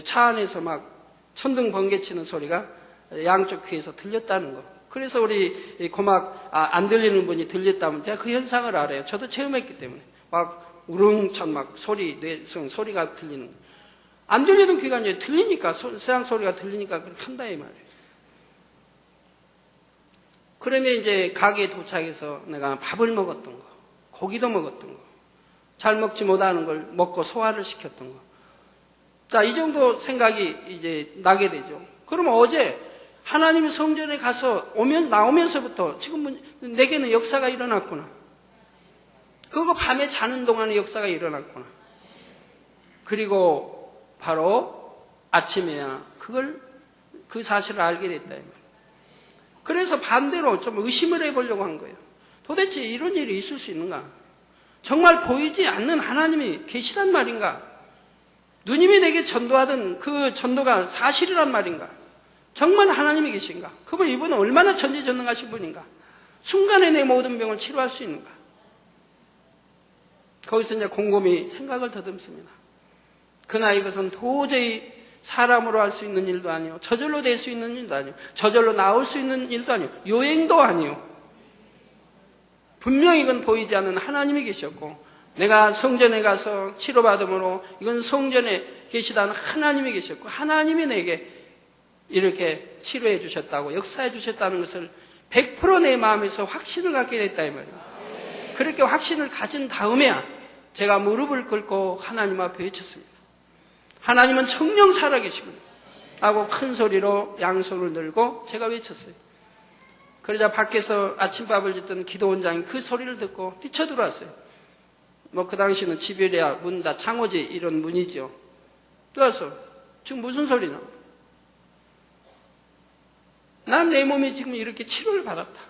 차 안에서 막 천둥 번개치는 소리가 양쪽 귀에서 들렸다는 거. 그래서 우리 고막 안 들리는 분이 들렸다면 제가 그 현상을 알아요. 저도 체험했기 때문에. 막 우렁찬 막 뇌성 소리가 들리는 거. 안 들리던 귀가 이제 들리니까, 세상 소리가 들리니까 그렇게 한다 이 말이에요. 그러면 이제 가게에 도착해서 내가 밥을 먹었던 거, 고기도 먹었던 거, 잘 먹지 못하는 걸 먹고 소화를 시켰던 거. 자, 이 정도 생각이 이제 나게 되죠. 그러면 어제 하나님의 성전에 가서 나오면서부터 지금 내게는 역사가 일어났구나. 그거 밤에 자는 동안에 역사가 일어났구나. 그리고 바로 아침에야 그 사실을 알게 됐다. 이 말이에요. 그래서 반대로 좀 의심을 해보려고 한 거예요. 도대체 이런 일이 있을 수 있는가? 정말 보이지 않는 하나님이 계시단 말인가? 누님이 내게 전도하던 그 전도가 사실이란 말인가? 정말 하나님이 계신가? 이분은 얼마나 전지전능하신 분인가? 순간에 내 모든 병을 치료할 수 있는가? 거기서 이제 곰곰이 생각을 더듬습니다. 그러나 이것은 도저히 사람으로 할 수 있는 일도 아니요, 저절로 될 수 있는 일도 아니요, 저절로 나올 수 있는 일도 아니요, 요행도 아니요. 분명히 이건 보이지 않는 하나님이 계셨고, 내가 성전에 가서 치료받음으로 이건 성전에 계시다는 하나님이 계셨고, 하나님이 내게 이렇게 치료해 주셨다고, 역사해 주셨다는 것을 100% 내 마음에서 확신을 갖게 됐다 이 말이에요. 그렇게 확신을 가진 다음에야 제가 무릎을 꿇고 하나님 앞에 외쳤습니다. 하나님은 청령 살아계시군요 하고 큰 소리로 양손을 들고 제가 외쳤어요. 그러자 밖에서 아침밥을 짓던 기도원장이 그 소리를 듣고 뛰쳐들어왔어요. 그 당시는 집이랴 문 다 창호지 이런 문이죠. 들어와서 지금 무슨 소리냐? 난 내 몸이 지금 이렇게 치료를 받았다.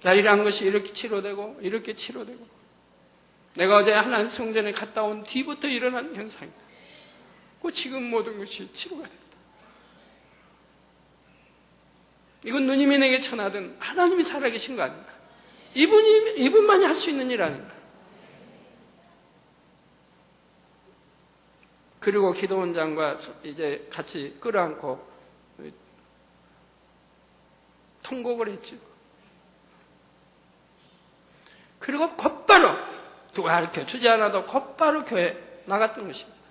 자이라는 것이 이렇게 치료되고 이렇게 치료되고, 내가 어제 하나님 성전에 갔다 온 뒤부터 일어난 현상이다. 지금 모든 것이 치료가 됐다. 이건 누님이 내게 전하던 하나님이 살아계신 거 아닌가? 이분만이 할 수 있는 일 아닌가? 그리고 기도원장과 이제 같이 끌어안고 통곡을 했죠. 그리고 곧바로 누가 가르쳐 주지 않아도 곧바로 교회 나갔던 것입니다.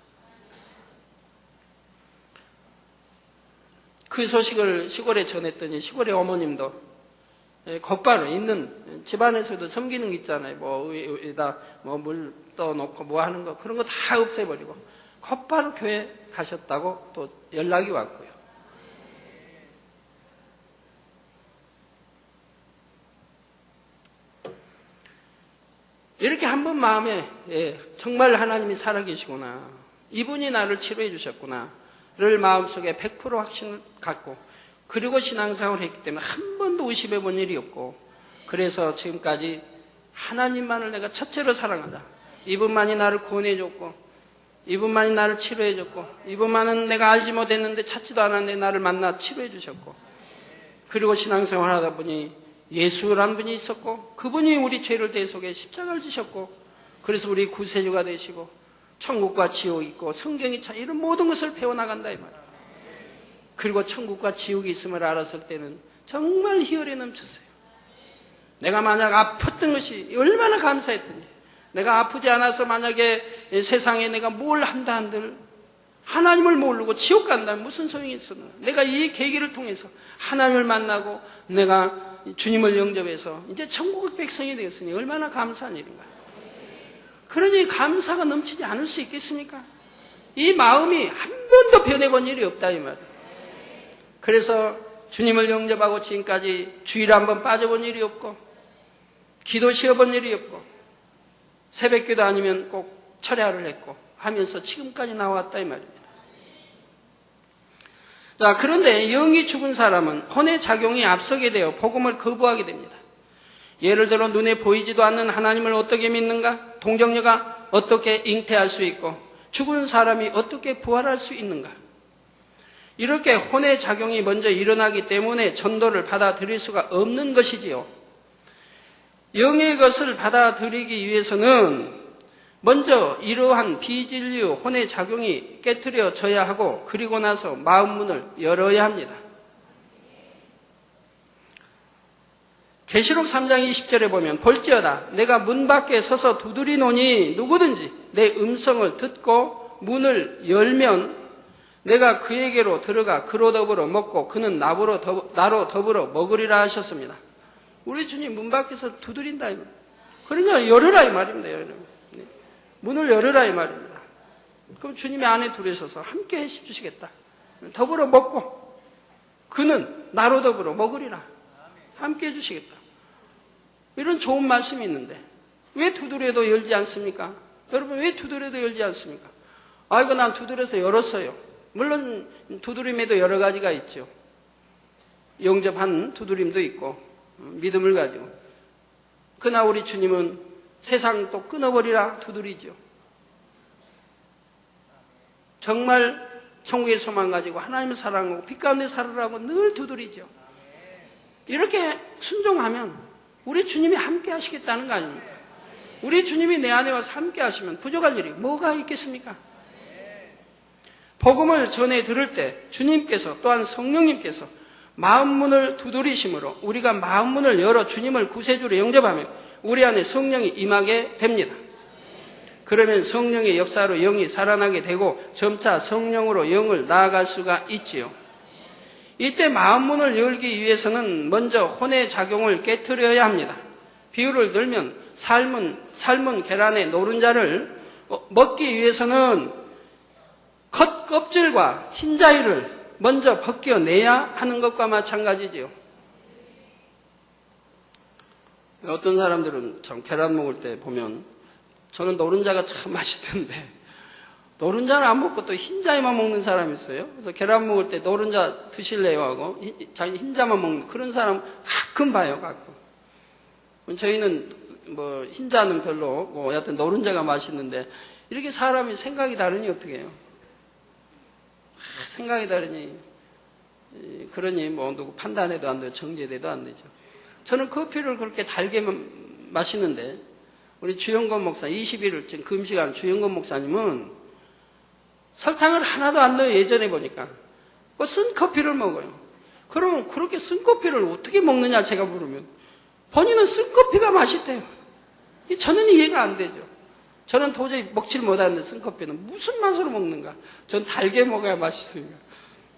그 소식을 시골에 전했더니 시골의 어머님도 곧바로 있는 집안에서도 섬기는 게 있잖아요. 위에다 물 떠놓고 뭐 하는 거 그런 거 다 없애버리고 곧바로 교회 가셨다고 또 연락이 왔고요. 이렇게 한번 마음에 정말 하나님이 살아계시구나, 이분이 나를 치료해 주셨구나를 마음속에 100% 확신을 갖고, 그리고 신앙생활을 했기 때문에 한 번도 의심해 본 일이 없고, 그래서 지금까지 하나님만을 내가 첫째로 사랑하자, 이분만이 나를 구원해 줬고, 이분만이 나를 치료해 줬고, 이분만은 내가 알지 못했는데 찾지도 않았는데 나를 만나 치료해 주셨고, 그리고 신앙생활 하다 보니 예수라는 분이 있었고, 그분이 우리 죄를 대속해 십자가를 지셨고, 그래서 우리 구세주가 되시고, 천국과 지옥이 있고, 성경이 참 이런 모든 것을 배워나간다 이 말이에요. 그리고 천국과 지옥이 있음을 알았을 때는 정말 희열이 넘쳤어요. 내가 만약 아팠던 것이 얼마나 감사했던지, 내가 아프지 않아서 만약에 세상에 내가 뭘 한다 한들 하나님을 모르고 지옥 간다면 무슨 소용이 있었나? 내가 이 계기를 통해서 하나님을 만나고 내가 주님을 영접해서 이제 천국의 백성이 되었으니 얼마나 감사한 일인가. 그러니 감사가 넘치지 않을 수 있겠습니까? 이 마음이 한 번도 변해본 일이 없다 이 말이에요. 그래서 주님을 영접하고 지금까지 주일 한번 빠져본 일이 없고, 기도 쉬어본 일이 없고, 새벽기도 아니면 꼭 철야를 했고 하면서 지금까지 나왔다 이 말입니다. 자, 그런데 영이 죽은 사람은 혼의 작용이 앞서게 되어 복음을 거부하게 됩니다. 예를 들어 눈에 보이지도 않는 하나님을 어떻게 믿는가? 동정녀가 어떻게 잉태할 수 있고 죽은 사람이 어떻게 부활할 수 있는가? 이렇게 혼의 작용이 먼저 일어나기 때문에 전도를 받아들일 수가 없는 것이지요. 영의 것을 받아들이기 위해서는 먼저 이러한 비진리 혼의 작용이 깨트려져야 하고, 그리고 나서 마음 문을 열어야 합니다. 계시록 3장 20절에 보면 볼지어다 내가 문 밖에 서서 두드리노니 누구든지 내 음성을 듣고 문을 열면 내가 그에게로 들어가 그로 더불어 먹고 그는 나로 더불어 먹으리라 하셨습니다. 우리 주님 문 밖에서 두드린다 이 말입니다. 그러니까 열으라 이 말입니다. 문을 열으라 이 말입니다. 그럼 주님의 안에 들어오셔서 함께 해주시겠다. 더불어 먹고 그는 나로 더불어 먹으리라. 함께 해주시겠다. 이런 좋은 말씀이 있는데 왜 두드려도 열지 않습니까? 여러분 왜 두드려도 열지 않습니까? 아이고, 난 두드려서 열었어요. 물론 두드림에도 여러 가지가 있죠. 영접한 두드림도 있고 믿음을 가지고. 그러나 우리 주님은 세상 또 끊어버리라 두드리죠. 정말 천국의 소망 가지고 하나님을 사랑하고 빛 가운데 살으라고 늘 두드리죠. 이렇게 순종하면 우리 주님이 함께 하시겠다는 거 아닙니까? 우리 주님이 내 안에 와서 함께 하시면 부족할 일이 뭐가 있겠습니까? 복음을 전해 들을 때 주님께서 또한 성령님께서 마음문을 두드리심으로 우리가 마음문을 열어 주님을 구세주로 영접하면 우리 안에 성령이 임하게 됩니다. 그러면 성령의 역사로 영이 살아나게 되고 점차 성령으로 영을 나아갈 수가 있지요. 이때 마음문을 열기 위해서는 먼저 혼의 작용을 깨트려야 합니다. 비유를 들면 삶은 계란의 노른자를 먹기 위해서는 겉껍질과 흰자위를 먼저 벗겨내야 하는 것과 마찬가지지요. 어떤 사람들은 참 계란 먹을 때 보면 저는 노른자가 참 맛있던데 노른자를 안 먹고 또 흰자위만 먹는 사람이 있어요. 그래서 계란 먹을 때 노른자 드실래요 하고 자기 흰자만 먹는 그런 사람 가끔 봐요. 가끔. 저희는 뭐 흰자는 별로 여하튼 노른자가 맛있는데 이렇게 사람이 생각이 다르니 어떻게 해요? 생각이 다르니 그러니 뭐 누구 판단해도 안 되고 정죄돼도 안 되죠. 저는 커피를 그렇게 달게 마시는데 우리 주영건 목사 20일을 지금 금식한 주영건 목사님은 설탕을 하나도 안 넣어요. 예전에 보니까 쓴 커피를 먹어요. 그러면 그렇게 쓴 커피를 어떻게 먹느냐 제가 물으면 본인은 쓴 커피가 맛있대요. 저는 이해가 안 되죠. 저는 도저히 먹지를 못하는데 쓴 커피는 무슨 맛으로 먹는가? 전 달게 먹어야 맛있으니까.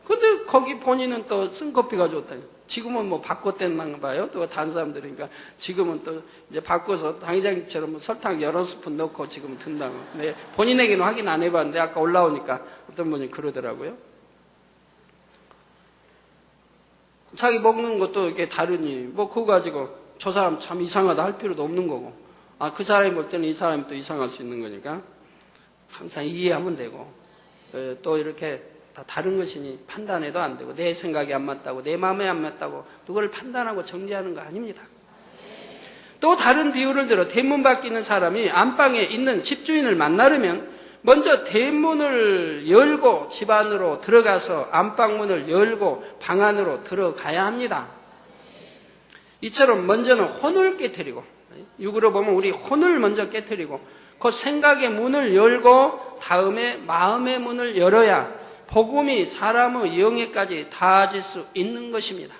근데 거기 본인은 또 쓴 커피가 좋다. 지금은 뭐 바꿨댔나 봐요. 또 다른 사람들이니까 지금은 또 이제 바꿔서 당회장님처럼 뭐 설탕 여러 스푼 넣고 지금 든다고. 근데 본인에게는 확인 안 해봤는데 아까 올라오니까 어떤 분이 그러더라고요. 자기 먹는 것도 이렇게 다르니 뭐 그거 가지고 저 사람 참 이상하다 할 필요도 없는 거고. 그 사람이 볼 때는 이 사람이 또 이상할 수 있는 거니까 항상 이해하면 되고 또 이렇게 다 다른 것이니 판단해도 안 되고 내 생각이 안 맞다고 내 마음에 안 맞다고 누구를 판단하고 정죄하는 거 아닙니다. 또 다른 비유를 들어 대문 밖에 있는 사람이 안방에 있는 집주인을 만나려면 먼저 대문을 열고 집 안으로 들어가서 안방문을 열고 방 안으로 들어가야 합니다. 이처럼 먼저는 혼을 깨트리고 육으로 보면 우리 혼을 먼저 깨트리고 그 생각의 문을 열고 다음에 마음의 문을 열어야 복음이 사람의 영에까지 닿아질 수 있는 것입니다.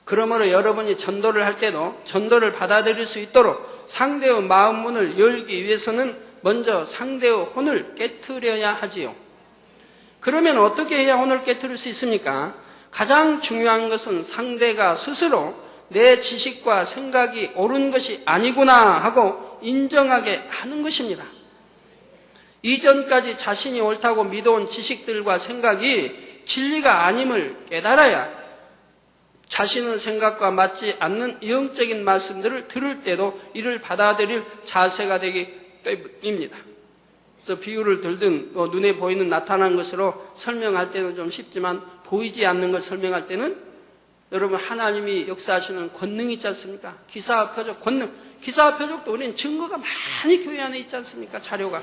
그러므로 여러분이 전도를 할 때도 전도를 받아들일 수 있도록 상대의 마음 문을 열기 위해서는 먼저 상대의 혼을 깨트려야 하지요. 그러면 어떻게 해야 혼을 깨트릴 수 있습니까? 가장 중요한 것은 상대가 스스로 내 지식과 생각이 옳은 것이 아니구나 하고 인정하게 하는 것입니다. 이전까지 자신이 옳다고 믿어온 지식들과 생각이 진리가 아님을 깨달아야 자신의 생각과 맞지 않는 영적인 말씀들을 들을 때도 이를 받아들일 자세가 되기 때문입니다. 그래서 비유를 들든 눈에 보이는 나타난 것으로 설명할 때는 좀 쉽지만 보이지 않는 걸 설명할 때는 여러분 하나님이 역사하시는 권능이 있지 않습니까? 기사와 표적, 권능. 기사와 표적도 우리는 증거가 많이 교회 안에 있지 않습니까? 자료가.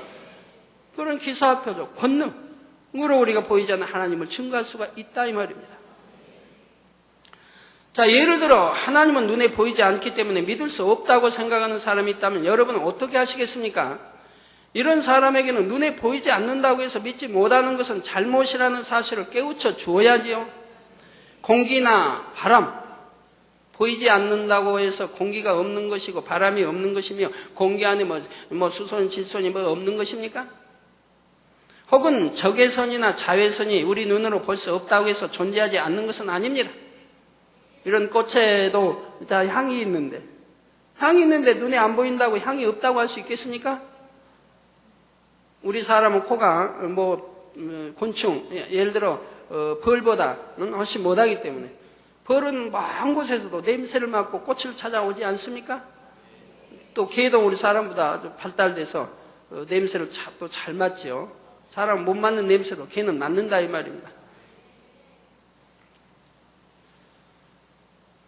그런 기사와 표적, 권능으로 우리가 보이지 않는 하나님을 증거할 수가 있다 이 말입니다. 자, 예를 들어 하나님은 눈에 보이지 않기 때문에 믿을 수 없다고 생각하는 사람이 있다면 여러분은 어떻게 하시겠습니까? 이런 사람에게는 눈에 보이지 않는다고 해서 믿지 못하는 것은 잘못이라는 사실을 깨우쳐 주어야지요. 공기나 바람, 보이지 않는다고 해서 공기가 없는 것이고 바람이 없는 것이며 공기 안에 뭐 수소는 질소니 뭐 없는 것입니까? 혹은 적외선이나 자외선이 우리 눈으로 볼 수 없다고 해서 존재하지 않는 것은 아닙니다. 이런 꽃에도 다 향이 있는데 눈에 안 보인다고 향이 없다고 할 수 있겠습니까? 우리 사람은 코가 곤충, 예를 들어 벌보다는 훨씬 못하기 때문에 벌은 먼 곳에서도 냄새를 맡고 꽃을 찾아오지 않습니까? 또 개도 우리 사람보다 발달돼서 냄새를 또 잘 맡지요. 사람 못 맡는 냄새도 걔는 맡는다 이 말입니다.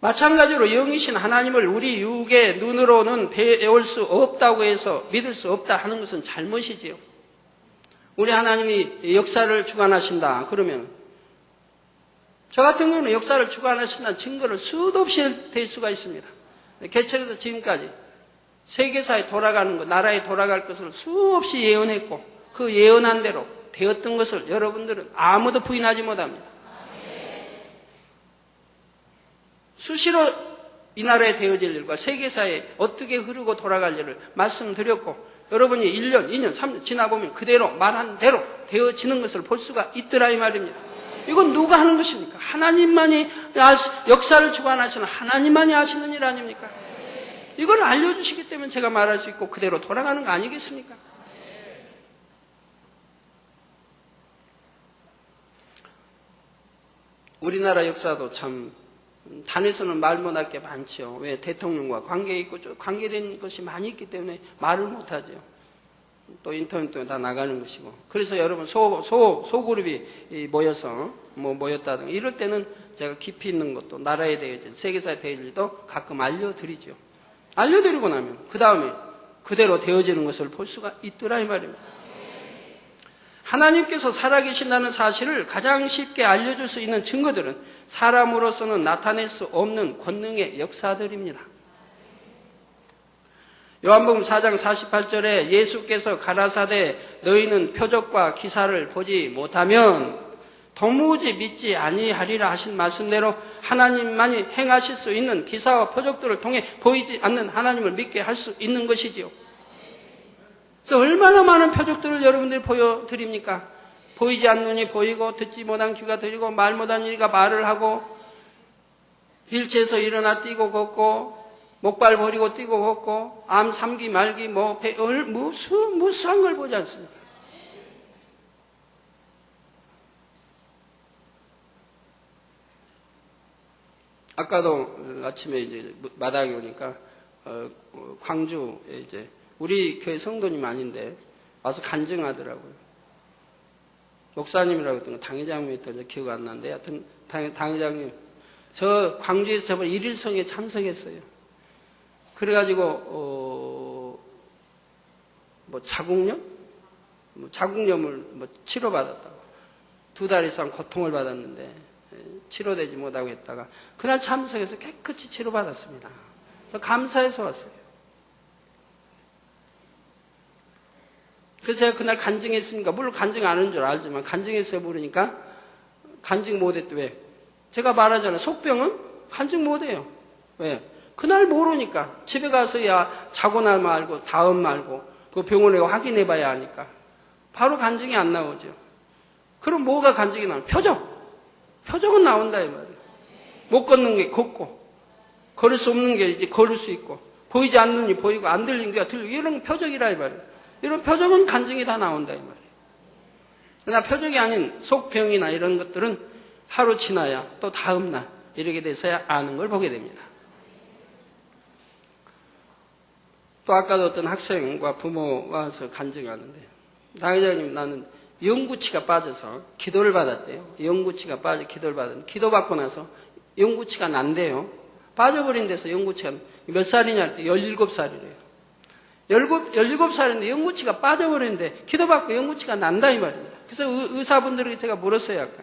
마찬가지로 영이신 하나님을 우리 육의 눈으로는 배울 수 없다고 해서 믿을 수 없다 하는 것은 잘못이지요. 우리 하나님이 역사를 주관하신다 그러면 저 같은 경우는 역사를 주관하신다는 증거를 수도 없이 댈 수가 있습니다. 개척에서 지금까지 세계사에 돌아가는 것, 나라에 돌아갈 것을 수없이 예언했고 그 예언한 대로 되었던 것을 여러분들은 아무도 부인하지 못합니다. 수시로 이 나라에 되어질 일과 세계사에 어떻게 흐르고 돌아갈 일을 말씀드렸고 여러분이 1년, 2년, 3년 지나보면 그대로 말한 대로 되어지는 것을 볼 수가 있더라 이 말입니다. 이건 누가 하는 것입니까? 하나님만이 역사를 주관하시는 하나님만이 하시는 일 아닙니까? 이걸 알려주시기 때문에 제가 말할 수 있고 그대로 돌아가는 거 아니겠습니까? 우리나라 역사도 참 단에서는 말 못할 게 많죠. 왜? 대통령과 관계 있고 관계된 것이 많이 있기 때문에 말을 못하죠. 또 인터넷도 다 나가는 것이고. 그래서 여러분 소그룹이 모여서 모였다든가 이럴 때는 제가 깊이 있는 것도 나라에 대해서 세계사에 대해서도 가끔 알려드리죠. 알려드리고 나면 그 다음에 그대로 되어지는 것을 볼 수가 있더라 이 말입니다. 하나님께서 살아계신다는 사실을 가장 쉽게 알려줄 수 있는 증거들은 사람으로서는 나타낼 수 없는 권능의 역사들입니다. 요한복음 4장 48절에 예수께서 가라사대 너희는 표적과 기사를 보지 못하면 도무지 믿지 아니하리라 하신 말씀대로 하나님만이 행하실 수 있는 기사와 표적들을 통해 보이지 않는 하나님을 믿게 할 수 있는 것이지요. 그래서 얼마나 많은 표적들을 여러분들이 보여드립니까? 보이지 않는 눈이 보이고 듣지 못한 귀가 들리고 말 못한 이가 말을 하고 일체에서 일어나 뛰고 걷고 목발 버리고 뛰고 걷고 암 3기 말기 무수한 걸 보지 않습니까? 아까도 아침에 이제 마당에 오니까 광주에 이제 우리 교회 성도님 아닌데 와서 간증하더라고요. 목사님이라고 했던 거 당회장님이었던 기억 안 나는데 하여튼 당회장님 저 광주에서 저번 일일성에 참석했어요. 그래가지고 자궁염을 치료받았다고 2달 이상 고통을 받았는데 치료되지 못하고 했다가 그날 참석해서 깨끗이 치료받았습니다. 감사해서 왔어요. 그래서 제가 그날 간증했으니까 물론 간증 안 한 줄 알지만 간증했어요 모르니까 간증 못했대. 왜? 제가 말하잖아요. 속병은 간증 못해요. 왜? 그날 모르니까 집에 가서야 자고나 말고 다음 말고 그 병원에 확인해 봐야 하니까 바로 간증이 안 나오죠. 그럼 뭐가 간증이 나와요? 표적은 나온다 이 말이에요. 못 걷는 게 걷고 걸을 수 없는 게 이제 걸을 수 있고 보이지 않는 게 보이고 안 들리는 게 들리고 이런 표적이라 이 말이에요. 이런 표적은 간증이 다 나온다 이 말이에요. 그러나 표적이 아닌 속병이나 이런 것들은 하루 지나야 또 다음 날 이렇게 돼서야 아는 걸 보게 됩니다. 또 아까도 어떤 학생과 부모가 와서 간증하는데 당회장님 나는 영구치가 빠져서 기도를 받았대요. 영구치가 빠져 기도를 받았는데 기도 받고 나서 영구치가 난대요. 빠져버린 데서 영구치가 몇 살이냐 할 때 17살이래요. 17살인데 영구치가 빠져버렸는데 기도받고 영구치가 난다 이 말입니다. 그래서 의사분들에게 제가 물었어요. 아까.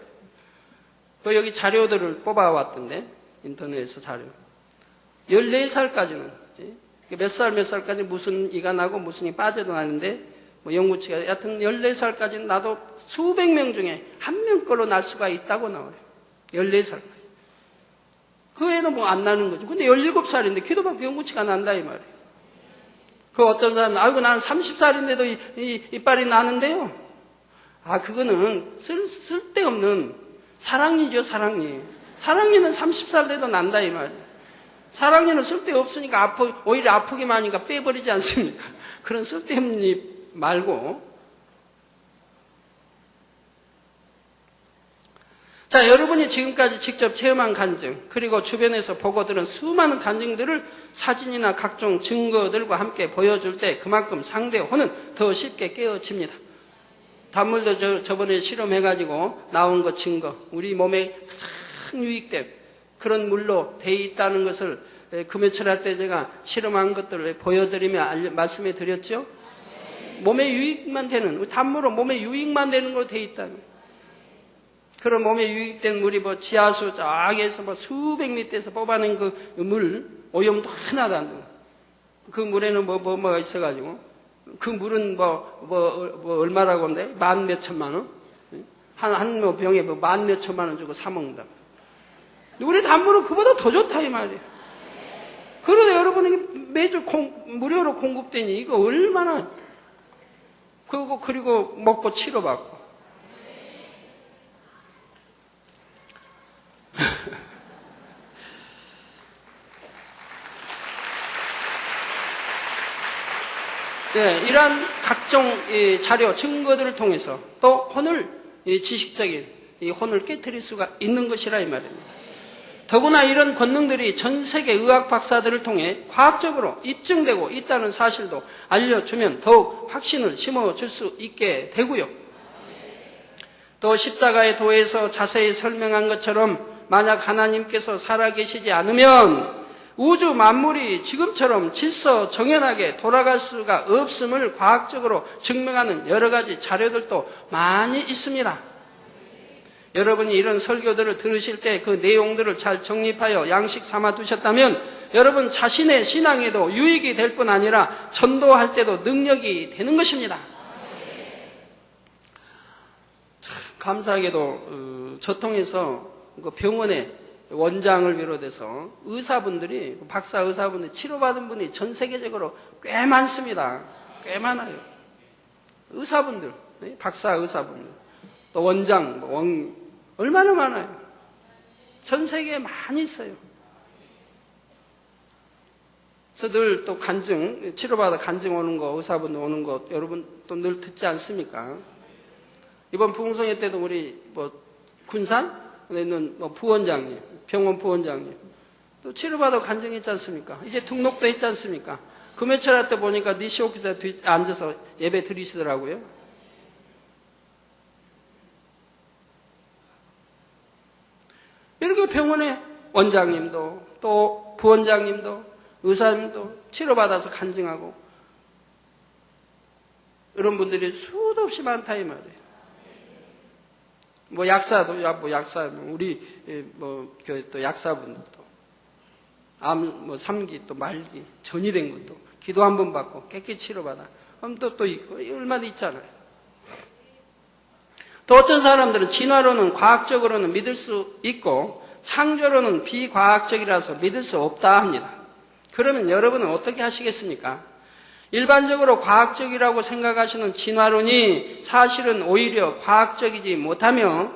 또 여기 자료들을 뽑아왔던데 인터넷에서 자료. 14살까지는 몇 살까지 무슨 이가 나고 무슨 이 빠져도 나는데 영구치가 여하튼 14살까지는 나도 수백 명 중에 한 명 걸로 날 수가 있다고 나와요. 14살까지. 그 애는 뭐 안 나는 거죠. 근데 17살인데 기도받고 영구치가 난다 이 말이에요. 그 어떤 사람은 아이고 나는 30살인데도 이빨이 나는데요. 아 그거는 쓸데없는 사랑니죠 사랑니. 사랑니는 30살 돼도 난다 이 말이에요. 사랑니는 쓸데없으니까 오히려 아프기만 하니까 빼버리지 않습니까? 그런 쓸데없는 일 말고 자, 여러분이 지금까지 직접 체험한 간증, 그리고 주변에서 보고 들은 수많은 간증들을 사진이나 각종 증거들과 함께 보여줄 때 그만큼 상대의 혼은 더 쉽게 깨어집니다. 단물도 저번에 실험해가지고 나온 것 증거, 우리 몸에 가장 유익된 그런 물로 돼 있다는 것을 금요철 때 제가 실험한 것들을 보여드리며 말씀해 드렸죠. 몸에 유익만 되는, 단물은 몸에 유익만 되는 걸로 돼 있다는 거예요. 그런 몸에 유익된 물이 지하수 저기에서 수백 미터에서 뽑아낸 그 물, 오염도 하나도 안 되고, 그 물에는 뭐가 있어가지고, 그 물은 얼마라고 한대? 만 몇 천만 원? 한 병에 만 몇 천만 원 주고 사먹는다. 우리 단물은 그보다 더 좋다, 이 말이에요. 그러다 여러분에게 매주 무료로 공급되니, 이거 얼마나, 그리고 먹고 치료받고. 네, 이러한 각종 자료, 증거들을 통해서 또 혼을, 지식적인 이 혼을 깨트릴 수가 있는 것이라 이 말입니다. 더구나 이런 권능들이 전 세계 의학 박사들을 통해 과학적으로 입증되고 있다는 사실도 알려주면 더욱 확신을 심어줄 수 있게 되고요. 또 십자가의 도에서 자세히 설명한 것처럼 만약 하나님께서 살아계시지 않으면 우주 만물이 지금처럼 질서 정연하게 돌아갈 수가 없음을 과학적으로 증명하는 여러 가지 자료들도 많이 있습니다. 여러분이 이런 설교들을 들으실 때 그 내용들을 잘 정립하여 양식 삼아 두셨다면 여러분 자신의 신앙에도 유익이 될 뿐 아니라 전도할 때도 능력이 되는 것입니다. 참 감사하게도 저 통해서 그 병원에 원장을 비롯해서 의사분들이, 박사 의사분들이 치료받은 분이 전 세계적으로 꽤 많습니다. 꽤 많아요. 의사분들, 박사 의사분들, 또 원장, 얼마나 많아요. 전 세계에 많이 있어요. 그래서 늘 또 간증, 치료받아 간증 오는 거, 의사분들 오는 거, 여러분 또 늘 듣지 않습니까? 이번 부흥성회 때도 우리 군산? 있는 부원장님, 병원 부원장님, 또 치료받아 간증했지 않습니까? 이제 등록도 했지 않습니까? 금요철 때 보니까 니시오키사 뒤에 앉아서 예배 드리시더라고요. 이렇게 병원에 원장님도, 또 부원장님도, 의사님도 치료받아서 간증하고, 이런 분들이 수도 없이 많다, 이 말이에요. 약사도, 우리, 또 약사분들도, 암, 3기, 또 말기, 전이 된 것도, 기도 한 번 받고, 깨끗이 치료받아. 그럼 또 있고, 얼마나 있잖아요. 또 어떤 사람들은 진화론은 과학적으로는 믿을 수 있고, 창조론은 비과학적이라서 믿을 수 없다 합니다. 그러면 여러분은 어떻게 하시겠습니까? 일반적으로 과학적이라고 생각하시는 진화론이 사실은 오히려 과학적이지 못하며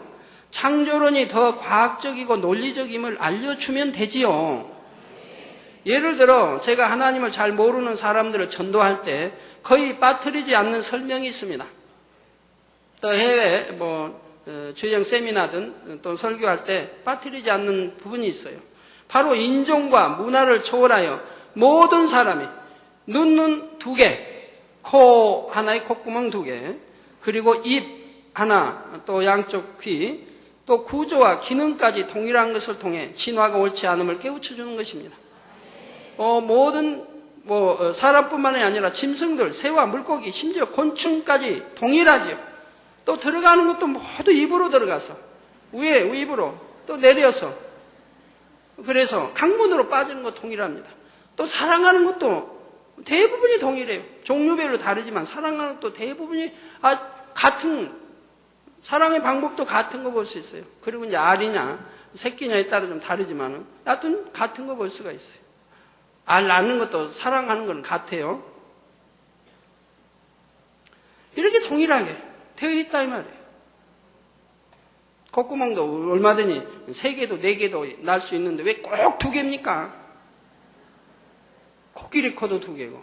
창조론이 더 과학적이고 논리적임을 알려주면 되지요. 예를 들어 제가 하나님을 잘 모르는 사람들을 전도할 때 거의 빠뜨리지 않는 설명이 있습니다. 또 해외 주영 세미나든 또 설교할 때 빠뜨리지 않는 부분이 있어요. 바로 인종과 문화를 초월하여 모든 사람이 눈 2개, 코 하나에 콧구멍 2개, 그리고 입 하나, 또 양쪽 귀, 또 구조와 기능까지 동일한 것을 통해 진화가 옳지 않음을 깨우쳐주는 것입니다. 모든 사람뿐만이 아니라 짐승들, 새와 물고기, 심지어 곤충까지 동일하지요. 또 들어가는 것도 모두 입으로 들어가서 위에 입으로 또 내려서, 그래서 강문으로 빠지는 것 동일합니다. 또 사랑하는 것도 대부분이 동일해요. 종류별로 다르지만 사랑하는 것도 대부분이 같은, 사랑의 방법도 같은 거 볼 수 있어요. 그리고 이제 알이냐 새끼냐에 따라 좀 다르지만은 여하튼 같은 거 볼 수가 있어요. 알 낳는 것도 사랑하는 건 같아요. 이렇게 동일하게 되어 있다 이 말이에요. 콧구멍도 얼마든지 3개도 4개도 날 수 있는데 왜 꼭 2개입니까? 코끼리 코도 2개고.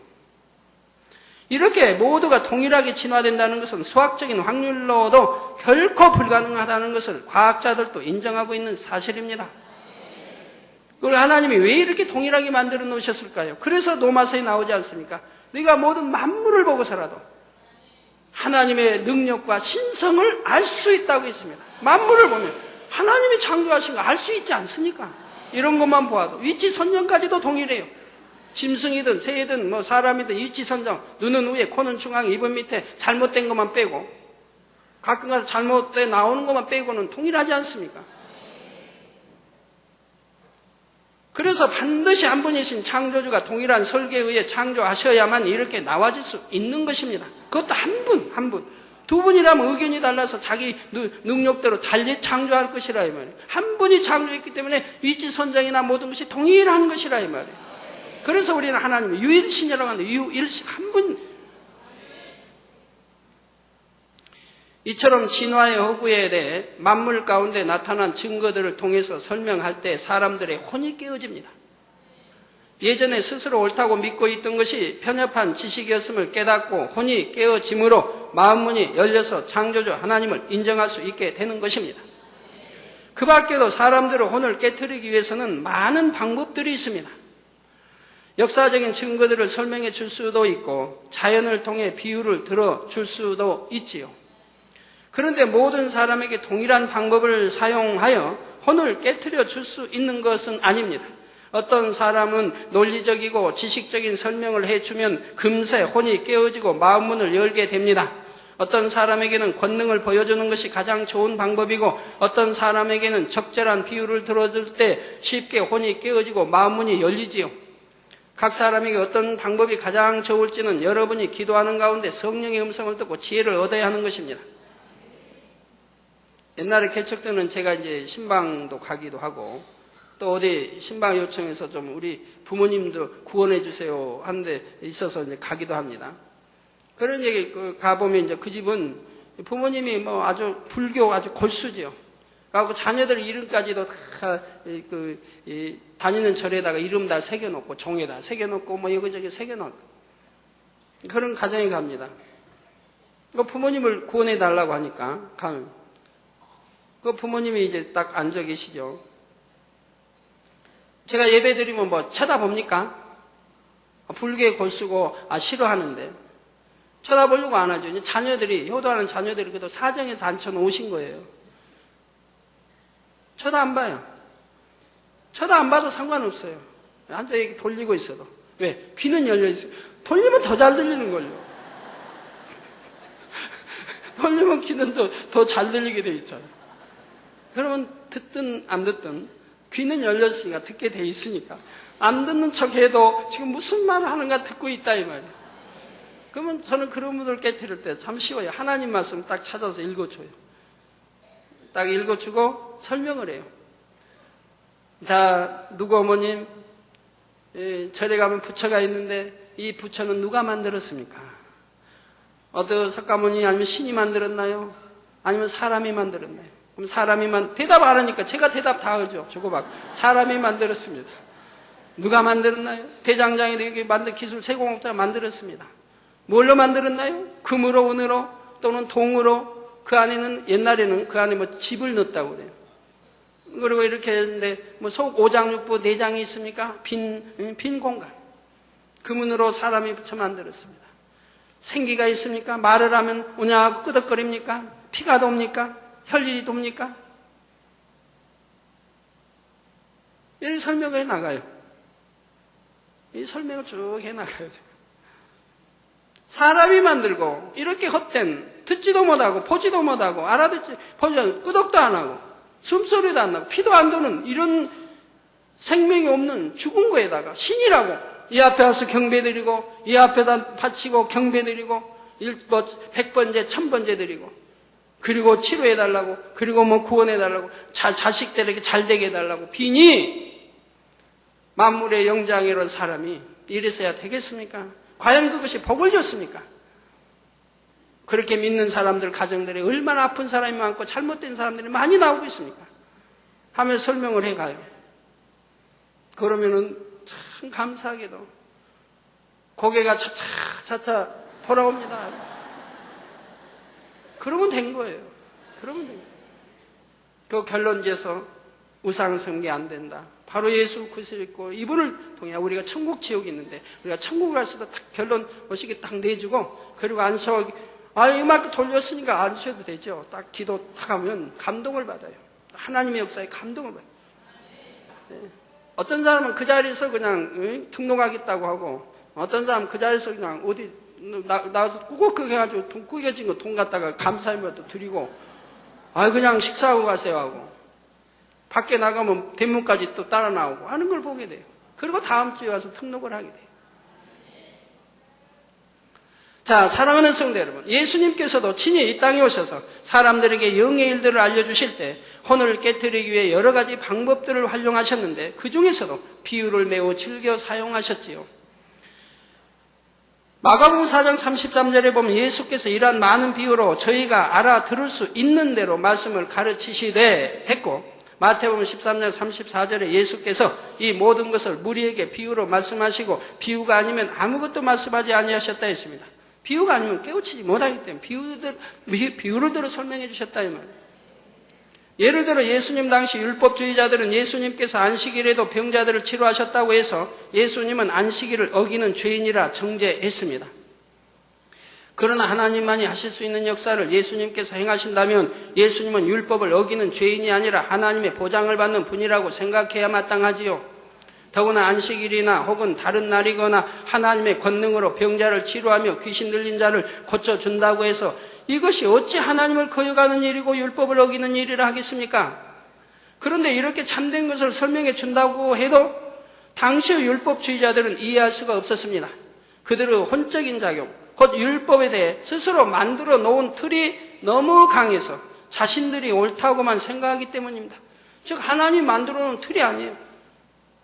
이렇게 모두가 동일하게 진화된다는 것은 수학적인 확률로도 결코 불가능하다는 것을 과학자들도 인정하고 있는 사실입니다. 그리고 하나님이 왜 이렇게 동일하게 만들어 놓으셨을까요? 그래서 로마서에 나오지 않습니까? 네가 모든 만물을 보고서라도 하나님의 능력과 신성을 알 수 있다고 했습니다. 만물을 보면 하나님이 창조하신 거 알 수 있지 않습니까? 이런 것만 보아도 위치 선정까지도 동일해요. 짐승이든 새이든 뭐 사람이든 위치 선정, 눈은 위에, 코는 중앙에, 입은 밑에, 잘못된 것만 빼고 가끔가다 잘못돼 나오는 것만 빼고는 동일하지 않습니까? 그래서 반드시 한 분이신 창조주가 동일한 설계에 의해 창조하셔야만 이렇게 나와질 수 있는 것입니다. 그것도 한 분. 두 분이라면 의견이 달라서 자기 능력대로 달리 창조할 것이라 이 말이에요. 한 분이 창조했기 때문에 위치 선정이나 모든 것이 동일한 것이라 이 말이에요. 그래서 우리는 하나님을 유일신이라고 하는데 유일신 한 분. 이처럼 진화의 허구에 대해 만물 가운데 나타난 증거들을 통해서 설명할 때 사람들의 혼이 깨어집니다. 예전에 스스로 옳다고 믿고 있던 것이 편협한 지식이었음을 깨닫고 혼이 깨어짐으로 마음문이 열려서 창조주 하나님을 인정할 수 있게 되는 것입니다. 그 밖에도 사람들의 혼을 깨트리기 위해서는 많은 방법들이 있습니다. 역사적인 증거들을 설명해 줄 수도 있고 자연을 통해 비유를 들어줄 수도 있지요. 그런데 모든 사람에게 동일한 방법을 사용하여 혼을 깨트려 줄 수 있는 것은 아닙니다. 어떤 사람은 논리적이고 지식적인 설명을 해주면 금세 혼이 깨어지고 마음문을 열게 됩니다. 어떤 사람에게는 권능을 보여주는 것이 가장 좋은 방법이고 어떤 사람에게는 적절한 비유를 들어줄 때 쉽게 혼이 깨어지고 마음문이 열리지요. 각 사람에게 어떤 방법이 가장 좋을지는 여러분이 기도하는 가운데 성령의 음성을 듣고 지혜를 얻어야 하는 것입니다. 옛날에 개척 때는 제가 이제 신방도 가기도 하고 또 어디 신방 요청해서 좀 우리 부모님도 구원해 주세요 하는데 있어서 이제 가기도 합니다. 그런 얘기 가보면 이제 그 집은 부모님이 뭐 아주 불교 아주 골수지요. 그리고 자녀들 이름까지도 다 다니는 절에다가 이름 다 새겨놓고 종에다 새겨놓고 뭐 여기저기 새겨놓고 그런 가정에 갑니다. 그 부모님을 구원해 달라고 하니까 가면 그 부모님이 이제 딱 앉아 계시죠. 제가 예배 드리면 뭐 쳐다봅니까? 불교의 골수고 싫어하는데 쳐다보려고 안 하죠. 이제 자녀들이 효도하는 자녀들이 그래도 사정해서 앉혀놓으신 거예요. 쳐다 안 봐요. 쳐다 안 봐도 상관없어요. 앉아 이렇게 돌리고 있어도. 왜? 귀는 열려 있어요. 돌리면 더 잘 들리는 걸요. 돌리면 귀는 더 잘 들리게 돼 있잖아요. 그러면 듣든 안 듣든 귀는 열렸으니까 듣게 돼 있으니까 안 듣는 척해도 지금 무슨 말을 하는가 듣고 있다 이 말이에요. 그러면 저는 그런 분들 깨트릴 때 참 쉬워요. 하나님 말씀 딱 찾아서 읽어줘요. 딱 읽어주고 설명을 해요. 자, 누구 어머님 절에 가면 부처가 있는데 이 부처는 누가 만들었습니까? 어떤 석가모니 아니면 신이 만들었나요? 아니면 사람이 만들었나요? 그럼 사람이 대답 안 하니까 제가 대답 다 하죠. 저거 막 사람이 만들었습니다. 누가 만들었나요? 대장장이 이렇게 만든 기술 세공업자가 만들었습니다. 뭘로 만들었나요? 금으로, 은으로 또는 동으로. 그 안에는 옛날에는 그 안에 뭐 집을 넣었다고 그래요. 그리고 이렇게 했는데 뭐 속 오장육부 내장이 있습니까? 빈 공간. 금은으로 사람이 붙여 만들었습니다. 생기가 있습니까? 말을 하면 오냐하고 끄덕거립니까? 피가 돕니까? 혈일이 돕니까? 이렇게 설명을 해나가요. 이 설명을 쭉 해나가요. 사람이 만들고 이렇게 헛된 듣지도 못하고 보지도 못하고 알아듣지 보지도 않고 끄덕도 안 하고 숨소리도 안 나고 피도 안 도는 이런 생명이 없는 죽은 거에다가 신이라고 이 앞에 와서 경배드리고 이 앞에다 바치고 경배드리고 100번째 1000번째 드리고 그리고 치료해달라고 그리고 뭐 구원해달라고 자식들에게 잘되게 해달라고 비니 만물의 영장이라는 사람이 이래서야 되겠습니까? 과연 그것이 복을 줬습니까? 그렇게 믿는 사람들 가정들이 얼마나 아픈 사람이 많고 잘못된 사람들이 많이 나오고 있습니까? 하면서 설명을 해가요. 그러면은 참 감사하게도 고개가 차차 돌아옵니다. 그러면 된 거예요. 그러면 된 거예요. 그 결론지에서 우상 숭배 안 된다. 바로 예수 그리스도 있고 이분을 통해 우리가 천국 지옥이 있는데 우리가 천국을 갈 수도 딱 결론 멋있게 딱 내주고 그리고 안서 이만큼 돌렸으니까 안 쉬어도 되죠. 딱 기도 딱 하면 감동을 받아요. 하나님의 역사에 감동을 받아요. 네. 어떤 사람은 그 자리에서 그냥 등록하겠다고 하고 어떤 사람은 그 자리에서 그냥 어디 나와서 꾸벅하게 해가지고 돈 꾸겨진 거 돈 갖다가 감사의 것도 드리고 그냥 식사하고 가세요 하고 밖에 나가면 대문까지 또 따라 나오고 하는 걸 보게 돼요. 그리고 다음 주에 와서 등록을 하게 돼요. 자, 사랑하는 성도 여러분, 예수님께서도 친히 이 땅에 오셔서 사람들에게 영의 일들을 알려주실 때 혼을 깨뜨리기 위해 여러 가지 방법들을 활용하셨는데 그 중에서도 비유를 매우 즐겨 사용하셨지요. 마가복음 4장 33절에 보면 예수께서 이러한 많은 비유로 저희가 알아들을 수 있는 대로 말씀을 가르치시되 했고 마태복음 13장 34절에 예수께서 이 모든 것을 무리에게 비유로 말씀하시고 비유가 아니면 아무것도 말씀하지 아니하셨다 했습니다. 비유가 아니면 깨우치지 못하기 때문에 비유를 들어 설명해 주셨다 이 말이에요. 예를 들어 예수님 당시 율법주의자들은 예수님께서 안식일에도 병자들을 치료하셨다고 해서 예수님은 안식일을 어기는 죄인이라 정죄했습니다. 그러나 하나님만이 하실 수 있는 역사를 예수님께서 행하신다면 예수님은 율법을 어기는 죄인이 아니라 하나님의 보장을 받는 분이라고 생각해야 마땅하지요. 더구나 안식일이나 혹은 다른 날이거나 하나님의 권능으로 병자를 치료하며 귀신 들린 자를 고쳐준다고 해서 이것이 어찌 하나님을 거역하는 일이고 율법을 어기는 일이라 하겠습니까? 그런데 이렇게 참된 것을 설명해 준다고 해도 당시의 율법주의자들은 이해할 수가 없었습니다. 그들의 혼적인 작용, 곧 율법에 대해 스스로 만들어 놓은 틀이 너무 강해서 자신들이 옳다고만 생각하기 때문입니다. 즉 하나님이 만들어 놓은 틀이 아니에요.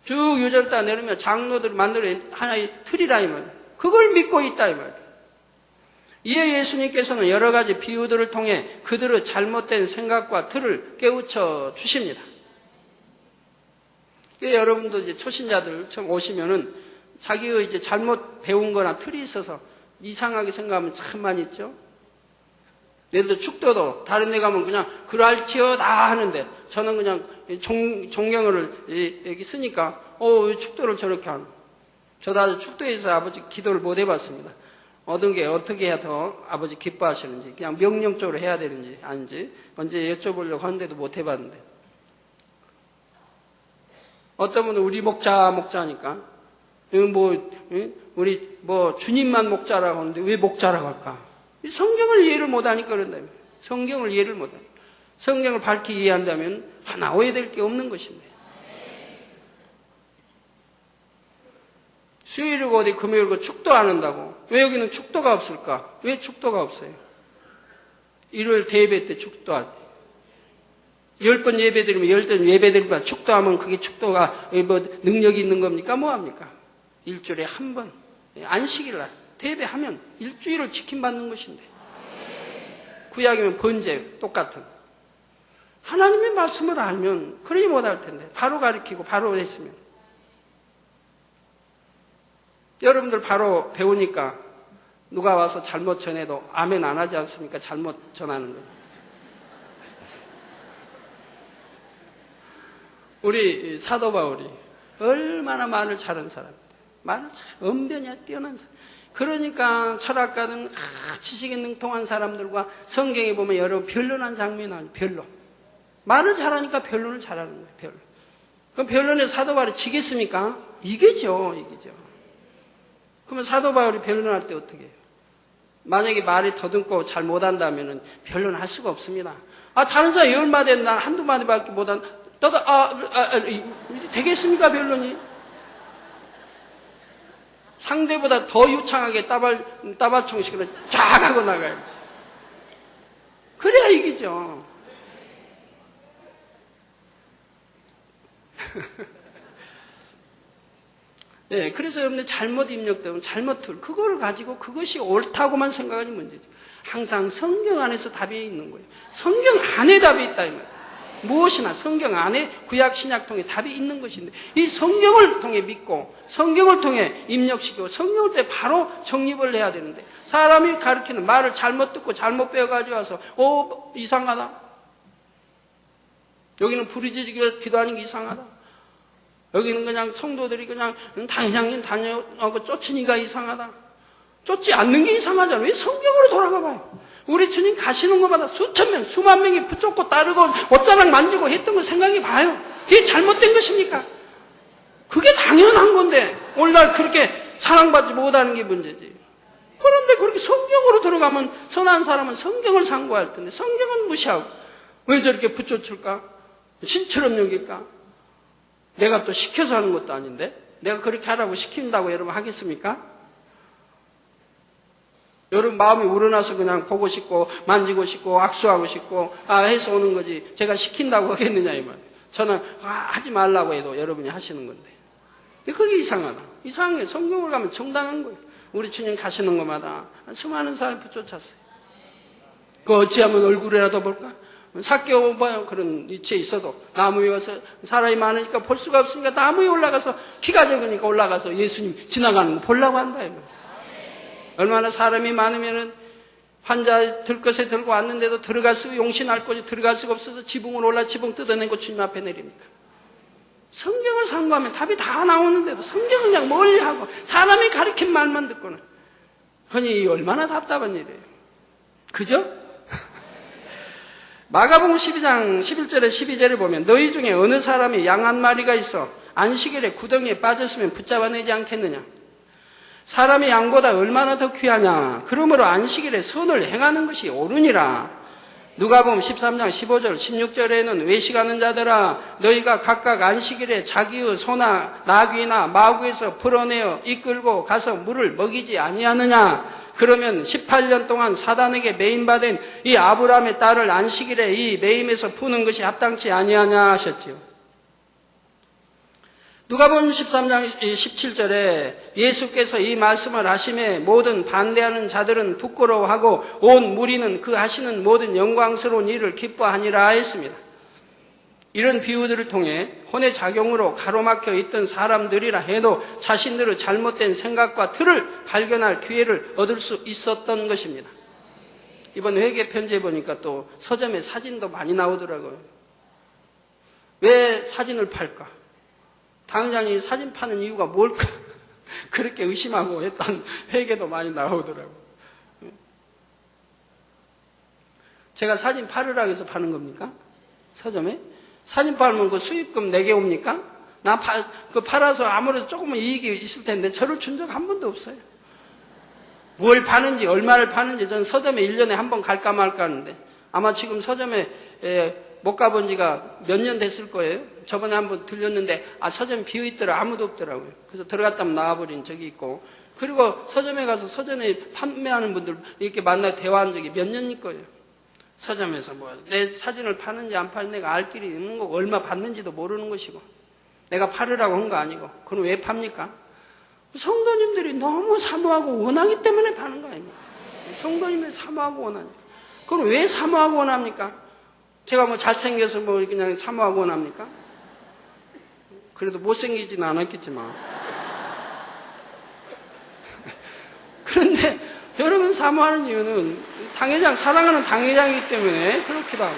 쭉 유전자 내리면 장로들이 만들어 하나의 틀이라 이 말이에요. 그걸 믿고 있다 이 말이에요. 이에 예수님께서는 여러 가지 비유들을 통해 그들의 잘못된 생각과 틀을 깨우쳐 주십니다. 여러분도 이제 초신자들 처음 오시면은 자기의 이제 잘못 배운 거나 틀이 있어서 이상하게 생각하면 참 많이 있죠. 예를 들어 축도도 다른 데 가면 그냥 그랄지어다 하는데 저는 그냥 종경어를 여기 쓰니까 왜 축도를 저렇게 하노? 저도 아주 축도에서 아버지 기도를 못 해봤습니다. 얻은 게 어떻게 해야 더 아버지 기뻐하시는지 그냥 명령적으로 해야 되는지 아닌지 언제 여쭤보려고 하는데도 못 해봤는데 어떤 분은 우리 목자니까 우리 주님만 목자라고 하는데 왜 목자라고 할까? 성경을 이해를 못하니까 그런다면 성경을 이해를 못하니까 성경을 밝히 이해한다면 하나 오해될 게 없는 것인데 수요일이고 어디 금요일이고 축도 안 한다고 왜 여기는 축도가 없을까? 왜 축도가 없어요? 일요일 대예배 때 축도하지 10번 예배 드리면 10번 예배 드리면 축도하면 그게 축도가 능력이 있는 겁니까? 뭐합니까? 일주일에 한 번 안식일날 대배하면 일주일을 지킴받는 것인데 구약이면 번제 똑같은 하나님의 말씀을 알면 그러지 못할 텐데 바로 가르치고 바로 했으면 여러분들 바로 배우니까 누가 와서 잘못 전해도 아멘 안 하지 않습니까? 잘못 전하는 거. 우리 사도 바울이 얼마나 말을 잘하는 사람인데 말을 언변이 뛰어난 사람. 그러니까 철학가는 지식에 능통한 사람들과 성경에 보면 여러 변론한 장면이 아니에요. 변론. 말을 잘하니까 변론을 잘하는 거예요. 변론. 그럼 변론에 사도 바울이 지겠습니까? 이기죠. 그러면 사도 바울이 변론할 때 어떻게 해요? 만약에 말이 더듬고 잘 못한다면 변론할 수가 없습니다. 다른 사람 10마디 난 한두 마디밖에 못한 되겠습니까 변론이? 상대보다 더 유창하게 따발총식으로 쫙 하고 나가야지. 그래야 이기죠. 네, 그래서 여러분들 잘못 입력되면 잘못 틀 그걸 가지고 그것이 옳다고만 생각하는 문제죠. 항상 성경 안에서 답이 있는 거예요. 성경 안에 답이 있다 이 말이에요. 무엇이나 성경 안에 구약 신약 통해 답이 있는 것인데 이 성경을 통해 믿고 성경을 통해 입력시키고 성경을 때 바로 정립을 해야 되는데 사람이 가르치는 말을 잘못 듣고 잘못 배워가지고 와서 이상하다. 여기는 부르짖기 기도하는 게 이상하다. 여기는 그냥 성도들이 그냥 단양님 다녀하고 쫓으니까 이상하다. 쫓지 않는 게 이상하잖아요. 왜 성경으로 돌아가 봐요. 우리 주님 가시는 것마다 수천 명, 수만 명이 붙잡고 따르고 옷자락 만지고 했던 거 생각해 봐요. 그게 잘못된 것입니까? 그게 당연한 건데 오늘날 그렇게 사랑받지 못하는 게 문제지. 그런데 그렇게 성경으로 들어가면 선한 사람은 성경을 상고할 텐데 성경은 무시하고 왜 저렇게 붙여칠까? 신처럼 여길까? 내가 또 시켜서 하는 것도 아닌데 내가 그렇게 하라고 시킨다고 여러분 하겠습니까? 여러분 마음이 우러나서 그냥 보고 싶고 만지고 싶고 악수하고 싶고 해서 오는 거지 제가 시킨다고 하겠느냐 이 말. 저는 하지 말라고 해도 여러분이 하시는 건데 근데 그게 이상하다. 이상해. 성경으로 가면 정당한 거예요. 우리 주님 가시는 것마다 수많은 사람이 붙여찼어요. 그 어찌하면 얼굴이라도 볼까? 삭개오 봐요. 그런 위치에 있어도 나무 위에 가서 사람이 많으니까 볼 수가 없으니까 나무 위에 올라가서 키가 적으니까 올라가서 예수님 지나가는 거 보려고 한다 이 말. 얼마나 사람이 많으면은 환자 들것에 들고 왔는데도 들어갈 수 용신할 곳이 들어갈 수가 없어서 지붕을 올라 지붕 뜯어내고 주님 앞에 내립니까? 성경을 상고하면 답이 다 나오는데도 성경을 그냥 멀리하고 사람이 가르친 말만 듣고는 흔히 얼마나 답답한 일이에요. 그죠? 마가복음 12장 11절에 12절을 보면 너희 중에 어느 사람이 양 한 마리가 있어 안식일에 구덩이에 빠졌으면 붙잡아내지 않겠느냐? 사람이 양보다 얼마나 더 귀하냐? 그러므로 안식일에 선을 행하는 것이 옳으니라. 누가복음 13장 15절 16절에는 외식하는 자들아 너희가 각각 안식일에 자기의 소나 나귀나 마구에서 풀어내어 이끌고 가서 물을 먹이지 아니하느냐? 그러면 18년 동안 사단에게 매임받은 이 아브라함의 딸을 안식일에 이 매임에서 푸는 것이 합당치 아니하냐 하셨지요. 누가복음 13장 17절에 예수께서 이 말씀을 하심에 모든 반대하는 자들은 부끄러워하고 온 무리는 그 하시는 모든 영광스러운 일을 기뻐하니라 했습니다. 이런 비유들을 통해 혼의 작용으로 가로막혀 있던 사람들이라 해도 자신들의 잘못된 생각과 틀을 발견할 기회를 얻을 수 있었던 것입니다. 이번 회개 편지에 보니까 또 서점에 사진도 많이 나오더라고요. 왜 사진을 팔까? 당장이 사진 파는 이유가 뭘까? 그렇게 의심하고 했던 회개도 많이 나오더라고요. 제가 사진 팔으라고 해서 파는 겁니까? 서점에? 사진 팔면 그 수입금 내게 옵니까? 팔아서 아무래도 조금은 이익이 있을 텐데 저를 준 적 한 번도 없어요. 뭘 파는지, 얼마를 파는지 저는 서점에 1년에 한 번 갈까 말까 하는데 아마 지금 서점에 못 가본 지가 몇 년 됐을 거예요. 저번에 한번 들렸는데 서점이 비어있더라. 아무도 없더라고요. 그래서 들어갔다면 나와버린 적이 있고 그리고 서점에 가서 서점에 판매하는 분들 이렇게 만나 대화한 적이 몇 년일 거예요. 서점에서 내 사진을 파는지 안 파는지 내가 알 길이 있는 거고 얼마 받는지도 모르는 것이고 내가 팔으라고 한 거 아니고 그럼 왜 팝니까? 성도님들이 너무 사모하고 원하기 때문에 파는 거 아닙니까? 성도님들이 사모하고 원하니까. 그럼 왜 사모하고 원합니까? 제가 잘생겨서 그냥 사모하고 원합니까? 그래도 못생기지는 않았겠지만. 그런데 여러분 사모하는 이유는 사랑하는 당회장이기 때문에 그렇기도 하고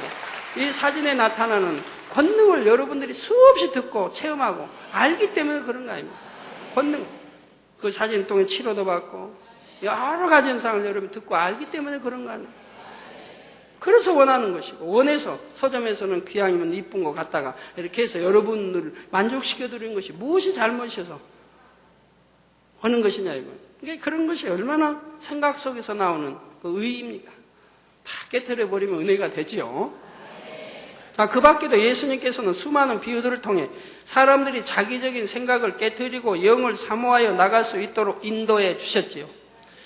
이 사진에 나타나는 권능을 여러분들이 수없이 듣고 체험하고 알기 때문에 그런 거 아닙니까? 권능. 그 사진 통해 치료도 받고 여러 가지 현상을 여러분 듣고 알기 때문에 그런 거 아닙니까? 그래서 원하는 것이고 원해서 서점에서는 귀향이면 이쁜 거 갖다가 이렇게 해서 여러분을 만족시켜드리는 것이 무엇이 잘못이어서 하는 것이냐 이거. 그러니까 그런 것이 얼마나 생각 속에서 나오는 그 의의입니까? 다 깨트려버리면 은혜가 되지요. 자, 그 밖에도 예수님께서는 수많은 비유들을 통해 사람들이 자기적인 생각을 깨트리고 영을 사모하여 나갈 수 있도록 인도해 주셨지요.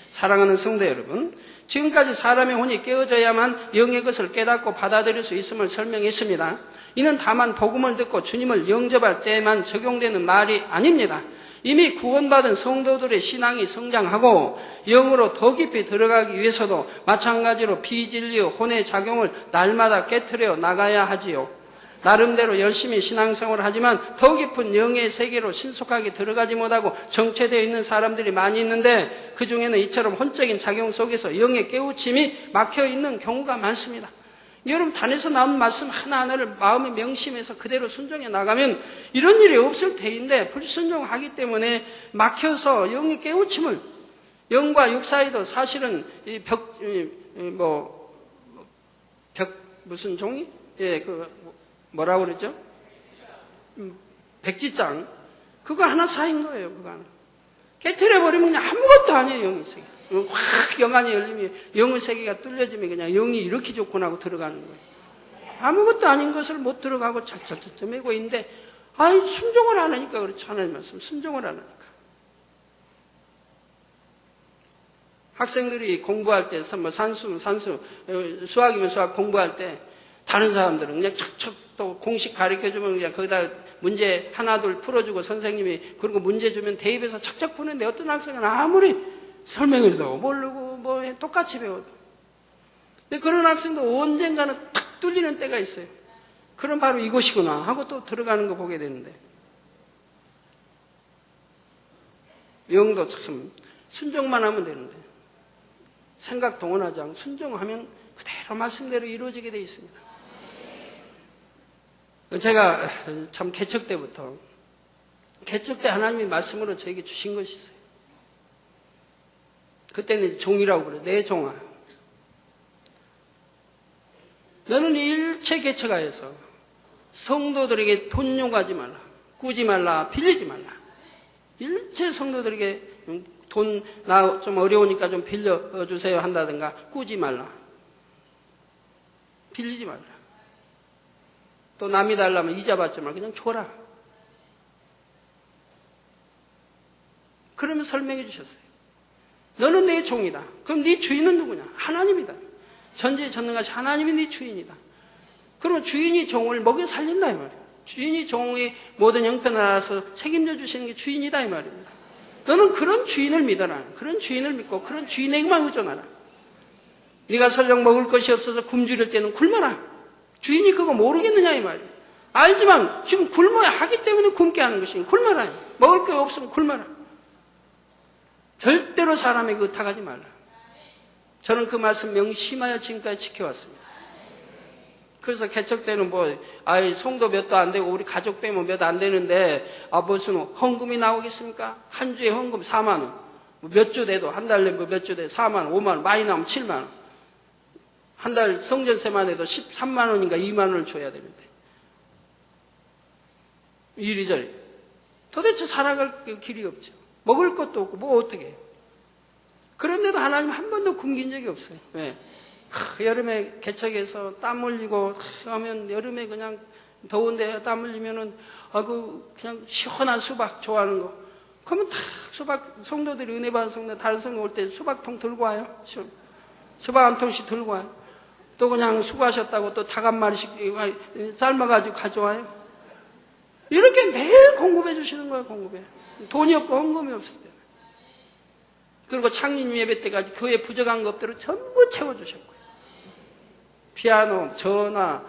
사랑하는 성도 여러분, 지금까지 사람의 혼이 깨어져야만 영의 것을 깨닫고 받아들일 수 있음을 설명했습니다. 이는 다만 복음을 듣고 주님을 영접할 때에만 적용되는 말이 아닙니다. 이미 구원받은 성도들의 신앙이 성장하고 영으로 더 깊이 들어가기 위해서도 마찬가지로 비진리의 혼의 작용을 날마다 깨트려 나가야 하지요. 나름대로 열심히 신앙생활을 하지만 더 깊은 영의 세계로 신속하게 들어가지 못하고 정체되어 있는 사람들이 많이 있는데, 그 중에는 이처럼 혼적인 작용 속에서 영의 깨우침이 막혀 있는 경우가 많습니다. 여러분, 단에서 나온 말씀 하나하나를 마음에 명심해서 그대로 순종해 나가면 이런 일이 없을 테인데, 불순종하기 때문에 막혀서 영의 깨우침을, 영과 육 사이도 사실은 무슨 종이? 예, 뭐라고 그러죠? 백지장. 그거 하나 사인 거예요, 그거 하나. 깨트려버리면 그냥 아무것도 아니에요, 영의 세계. 확 영안이 열리면, 영의 세계가 뚫려지면 그냥 영이 이렇게 좋구나 하고 들어가는 거예요. 아무것도 아닌 것을 못 들어가고 차차차차 매고 있는데, 순종을 안 하니까 그렇죠. 하나님 말씀, 순종을 안 하니까. 학생들이 공부할 때, 산수, 수학이면 수학 공부할 때, 다른 사람들은 그냥 척척 또 공식 가르쳐주면 그냥 거기다 문제 하나 둘 풀어주고 선생님이 그리고 문제 주면 대입해서 척척 푸는데, 어떤 학생은 아무리 설명해도 모르고 똑같이 배워도. 근데 그런 학생도 언젠가는 탁 뚫리는 때가 있어요. 그럼 바로 이것이구나 하고 또 들어가는 거 보게 되는데, 영도 참 순종만 하면 되는데 생각 동원하지 않고 순종하면 그대로 말씀대로 이루어지게 되어 있습니다. 제가 참 개척 때 하나님이 말씀으로 저에게 주신 것이 있어요. 그때는 종이라고 그래요. 내 종아, 너는 일체 개척하여서 성도들에게 돈 요구하지 말라, 꾸지 말라, 빌리지 말라. 일체 성도들에게 돈, 나 좀 어려우니까 좀 빌려주세요 한다든가, 꾸지 말라, 빌리지 말라. 또 남이 달라면 이자 받지 말고 그냥 줘라. 그러면 설명해 주셨어요. 너는 내 종이다. 그럼 네 주인은 누구냐? 하나님이다. 전지에 전능하신 하나님이 네 주인이다. 그러면 주인이 종을 먹여 살린다 이 말이에요. 주인이 종의 모든 형편을 알아서 책임져 주시는 게 주인이다 이 말입니다. 너는 그런 주인을 믿어라. 그런 주인을 믿고 그런 주인에게만 의존하라. 네가 설령 먹을 것이 없어서 굶주릴 때는 굶어라. 주인이 그거 모르겠느냐 이 말이에요. 알지만 지금 굶어야 하기 때문에 굶게 하는 것이, 굶어라. 먹을 게 없으면 굶어라. 절대로 사람에게 의탁하지 말라. 저는 그 말씀 명심하여 지금까지 지켜왔습니다. 그래서 개척 때는 성도 몇도 안 되고 우리 가족 빼면 몇 안 되는데, 무슨 헌금이 나오겠습니까? 한 주에 헌금 4만 원. 몇 주 돼도, 한 달 내면 몇 주 돼도 4만 원, 5만 원, 많이 나오면 7만 원. 한 달 성전세만 해도 13만 원인가 2만 원을 줘야 되는데. 이리저리. 도대체 살아갈 길이 없죠. 먹을 것도 없고, 어떻게 해요? 그런데도 하나님 한 번도 굶긴 적이 없어요. 왜? 여름에 개척해서 땀 흘리고 하면, 여름에 그냥 더운데 땀 흘리면은, 그냥 시원한 수박 좋아하는 거. 그러면 다 수박, 성도들이 은혜 받은 성도, 다른 성도 올 때 수박통 들고 와요. 수박 한 통씩 들고 와요. 또 그냥 수고하셨다고 또 닭 한 마리씩 삶아가지고 가져와요. 이렇게 매일 공급해 주시는 거예요, 공급해. 돈이 없고 헌금이 없을 때. 그리고 창립 예배 때까지 교회 부족한 것들을 전부 채워주셨고요. 피아노, 전화,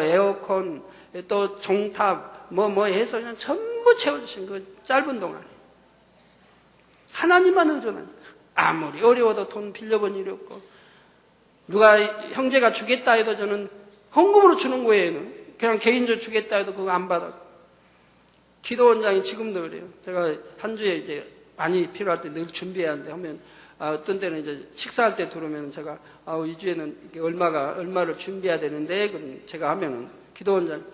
에어컨, 또 종탑, 해서 그냥 전부 채워주신 그 짧은 동안에. 하나님만 의존하니까. 아무리 어려워도 돈 빌려본 일이 없고, 누가 형제가 주겠다 해도 저는 헌금으로 주는 거에는 그냥 개인적으로 주겠다 해도 그거 안 받아. 기도원장이 지금도 그래요. 제가 한 주에 이제 많이 필요할 때 늘 준비해야 하는데 하면, 어떤 때는 이제 식사할 때 들어오면 제가, 이 주에는 이게 얼마를 준비해야 되는데, 그럼 제가 하면은, 기도원장,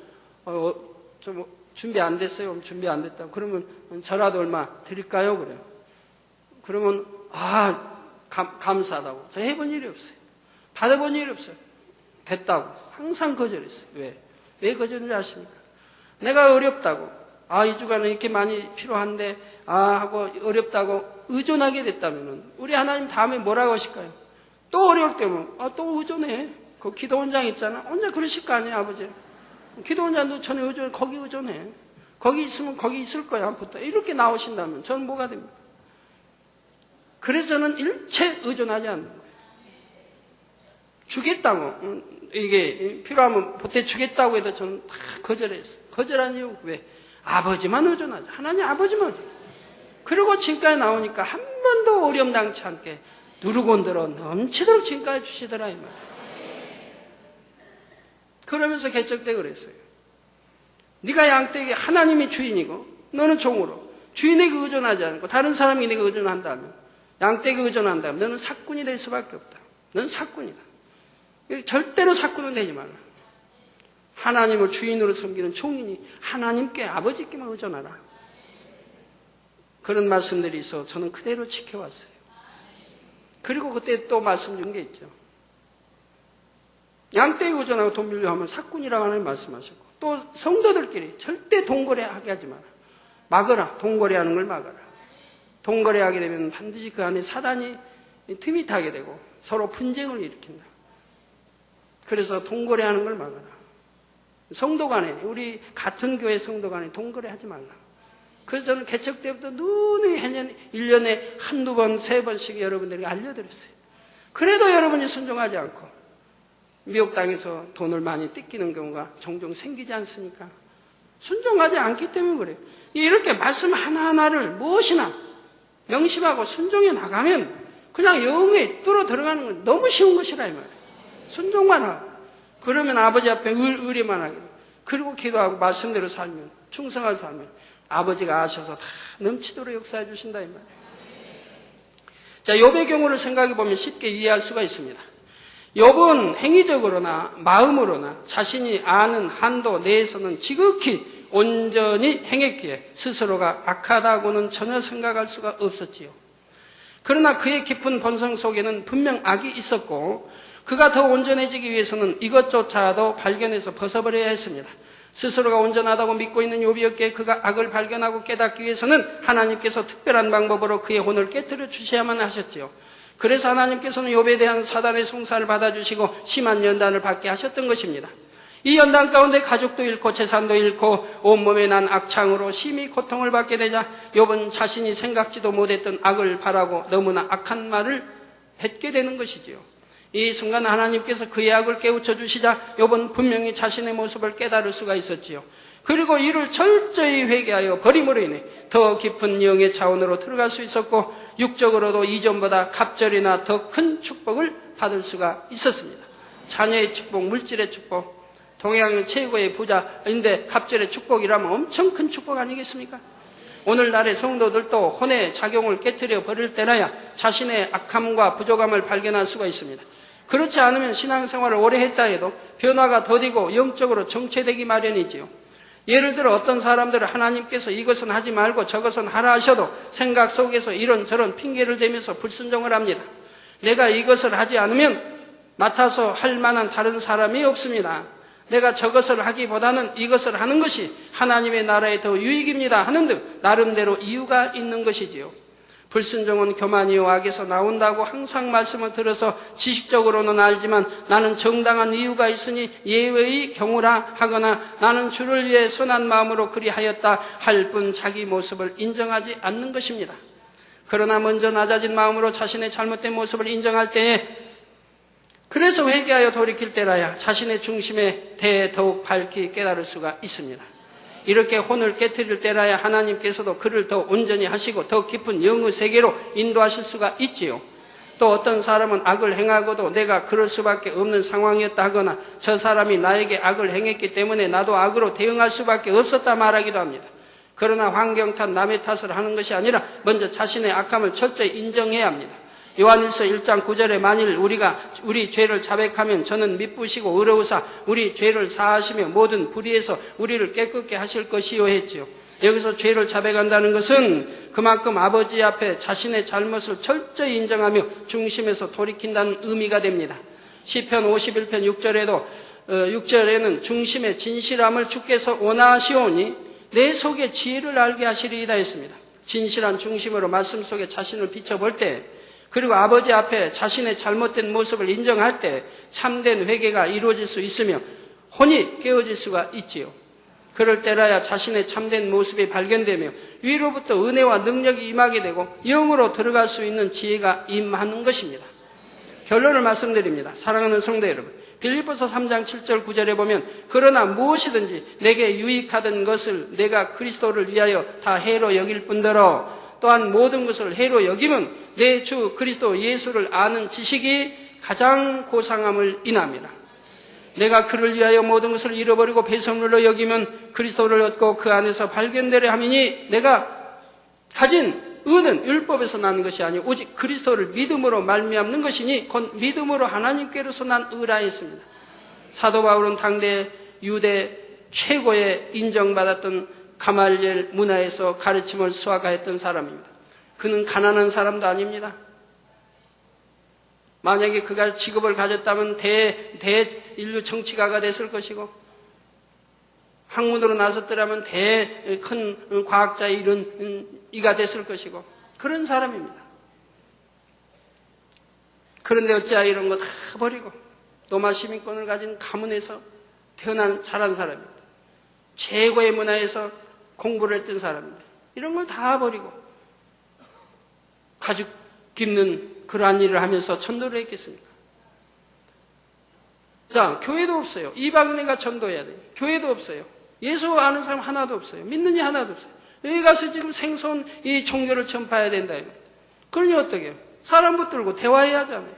좀 준비 안 됐어요? 준비 안 됐다고. 그러면 저라도 얼마 드릴까요? 그래요. 그러면, 감사하다고. 저 해본 일이 없어요. 받아본 일이 없어요. 됐다고. 항상 거절했어요. 왜 거절을 하십니까? 내가 어렵다고. 이 주간은 이렇게 많이 필요한데, 하고 어렵다고 의존하게 됐다면은, 우리 하나님 다음에 뭐라고 하실까요? 또 어려울 때면, 또 의존해. 그 기도원장 있잖아. 혼자 그러실 거 아니에요, 아버지. 기도원장도 전에 거기 의존해. 거기 있으면 거기 있을 거야, 한부터. 이렇게 나오신다면, 저는 뭐가 됩니까? 그래서 저는 일체 의존하지 않는 거예요. 주겠다고, 이게 필요하면 보태주겠다고 해도 저는 다 거절했어요. 거절한 이유 왜? 아버지만 의존하자. 하나님 아버지만 의존. 그리고 지금까지 나오니까 한 번도 어려움당치 않게 누르고 들어 넘치도록 지금까지 주시더라 이 말이에요. 그러면서 개척때 그랬어요. 네가 양떼에게 하나님이 주인이고 너는 종으로 주인에게 의존하지 않고 다른 사람이 네가 의존한다면, 양떼에게 의존한다면 너는 사꾼이 될 수밖에 없다. 넌 사꾼이다. 절대로 사꾼은 되지 말라. 하나님을 주인으로 섬기는 종이니 하나님께 아버지께만 의존하라. 그런 말씀들이 있어 저는 그대로 지켜왔어요. 그리고 그때 또 말씀 준 게 있죠. 양떼에 의존하고 돈 빌려 하면 사꾼이라고 하는 말씀하셨고, 또 성도들끼리 절대 돈거래하게 하지 마라. 막으라. 돈거래하는 걸 막아라. 돈거래하게 되면 반드시 그 안에 사단이 틈이 타게 되고 서로 분쟁을 일으킨다. 그래서 돈거래하는 걸 막아라. 성도 간에, 우리 같은 교회 성도 간에 돈거래하지 말라. 그래서 저는 개척 때부터 누누이 1년에 한두 번, 세 번씩 여러분들에게 알려드렸어요. 그래도 여러분이 순종하지 않고 미혹 땅에서 돈을 많이 뜯기는 경우가 종종 생기지 않습니까? 순종하지 않기 때문에 그래요. 이렇게 말씀 하나하나를 무엇이나 명심하고 순종해 나가면 그냥 영에 뚫어 들어가는 건 너무 쉬운 것이라 이 말이에요. 순종만 하고 그러면 아버지 앞에 의뢰만 하게, 그리고 기도하고 말씀대로 살면, 충성하게 살면 아버지가 아셔서 다 넘치도록 역사해 주신다 이 말이에요. 자, 욥의 경우를 생각해 보면 쉽게 이해할 수가 있습니다. 욥은 행위적으로나 마음으로나 자신이 아는 한도 내에서는 지극히 온전히 행했기에 스스로가 악하다고는 전혀 생각할 수가 없었지요. 그러나 그의 깊은 본성 속에는 분명 악이 있었고, 그가 더 온전해지기 위해서는 이것조차도 발견해서 벗어버려야 했습니다. 스스로가 온전하다고 믿고 있는 욥이었기에 그가 악을 발견하고 깨닫기 위해서는 하나님께서 특별한 방법으로 그의 혼을 깨트려 주셔야만 하셨지요. 그래서 하나님께서는 욥에 대한 사단의 송사를 받아주시고 심한 연단을 받게 하셨던 것입니다. 이 연단 가운데 가족도 잃고 재산도 잃고 온몸에 난 악창으로 심히 고통을 받게 되자 욥은 자신이 생각지도 못했던 악을 바라고 너무나 악한 말을 뱉게 되는 것이지요. 이 순간 하나님께서 그의 악을 깨우쳐 주시자 욥은 분명히 자신의 모습을 깨달을 수가 있었지요. 그리고 이를 철저히 회개하여 버림으로 인해 더 깊은 영의 차원으로 들어갈 수 있었고, 육적으로도 이전보다 갑절이나 더 큰 축복을 받을 수가 있었습니다. 자녀의 축복, 물질의 축복, 동양 최고의 부자인데 갑절의 축복이라면 엄청 큰 축복 아니겠습니까? 오늘날의 성도들도 혼의 작용을 깨트려 버릴 때라야 자신의 악함과 부족함을 발견할 수가 있습니다. 그렇지 않으면 신앙생활을 오래 했다 해도 변화가 더디고 영적으로 정체되기 마련이지요. 예를 들어 어떤 사람들은 하나님께서 이것은 하지 말고 저것은 하라 하셔도 생각 속에서 이런저런 핑계를 대면서 불순종을 합니다. 내가 이것을 하지 않으면 맡아서 할 만한 다른 사람이 없습니다. 내가 저것을 하기보다는 이것을 하는 것이 하나님의 나라에 더 유익입니다 하는 등 나름대로 이유가 있는 것이지요. 불순종은 교만이요 악에서 나온다고 항상 말씀을 들어서 지식적으로는 알지만 나는 정당한 이유가 있으니 예외의 경우라 하거나 나는 주를 위해 선한 마음으로 그리하였다 할 뿐 자기 모습을 인정하지 않는 것입니다. 그러나 먼저 낮아진 마음으로 자신의 잘못된 모습을 인정할 때에, 그래서 회개하여 돌이킬 때라야 자신의 중심에 대해 더욱 밝히 깨달을 수가 있습니다. 이렇게 혼을 깨트릴 때라야 하나님께서도 그를 더 온전히 하시고 더 깊은 영의 세계로 인도하실 수가 있지요. 또 어떤 사람은 악을 행하고도 내가 그럴 수밖에 없는 상황이었다 하거나 저 사람이 나에게 악을 행했기 때문에 나도 악으로 대응할 수밖에 없었다 말하기도 합니다. 그러나 환경 탓, 남의 탓을 하는 것이 아니라 먼저 자신의 악함을 철저히 인정해야 합니다. 요한일서 1장 9절에 만일 우리가 우리 죄를 자백하면 저는 미쁘시고 의로우사 우리 죄를 사하시며 모든 불의에서 우리를 깨끗게 하실 것이요 했지요. 여기서 죄를 자백한다는 것은 그만큼 아버지 앞에 자신의 잘못을 철저히 인정하며 중심에서 돌이킨다는 의미가 됩니다. 시편 51편 6절에는 중심의 진실함을 주께서 원하시오니 내 속에 지혜를 알게 하시리이다 했습니다. 진실한 중심으로 말씀 속에 자신을 비춰볼 때, 그리고 아버지 앞에 자신의 잘못된 모습을 인정할 때 참된 회개가 이루어질 수 있으며 혼이 깨어질 수가 있지요. 그럴 때라야 자신의 참된 모습이 발견되며 위로부터 은혜와 능력이 임하게 되고 영으로 들어갈 수 있는 지혜가 임하는 것입니다. 결론을 말씀드립니다. 사랑하는 성도 여러분, 빌립보서 3장 7절 9절에 보면 그러나 무엇이든지 내게 유익하던 것을 내가 그리스도를 위하여 다 해로 여길 뿐더러 또한 모든 것을 해로 여기면 내 주 그리스도 예수를 아는 지식이 가장 고상함을 인함이라. 내가 그를 위하여 모든 것을 잃어버리고 배설물로 여기면 그리스도를 얻고 그 안에서 발견되려 함이니 내가 가진 의는 율법에서 난 것이 아니오 오직 그리스도를 믿음으로 말미암는 것이니 곧 믿음으로 하나님께로서 난 의라 했습니다. 사도 바울은 당대 유대 최고의 인정받았던 가말리엘 문화에서 가르침을 수학하였던 사람입니다. 그는 가난한 사람도 아닙니다. 만약에 그가 직업을 가졌다면 대인류 정치가가 됐을 것이고 학문으로 나섰더라면 큰 과학자의 이런 이가 됐을 것이고 그런 사람입니다. 그런데 어찌하여 이런 거 다 버리고 로마 시민권을 가진 가문에서 태어난 자란 사람입니다. 최고의 문화에서 공부를 했던 사람입니다. 이런 걸 다 버리고 가죽 깁는 그러한 일을 하면서 전도를 했겠습니까? 자, 교회도 없어요. 이방인에가 전도해야 돼요. 교회도 없어요. 예수 아는 사람 하나도 없어요. 믿는 이 하나도 없어요. 여기 가서 지금 생소한 이 종교를 전파해야 된다. 그러니 어떻게 해요? 사람 붙들고 대화해야 하잖아요.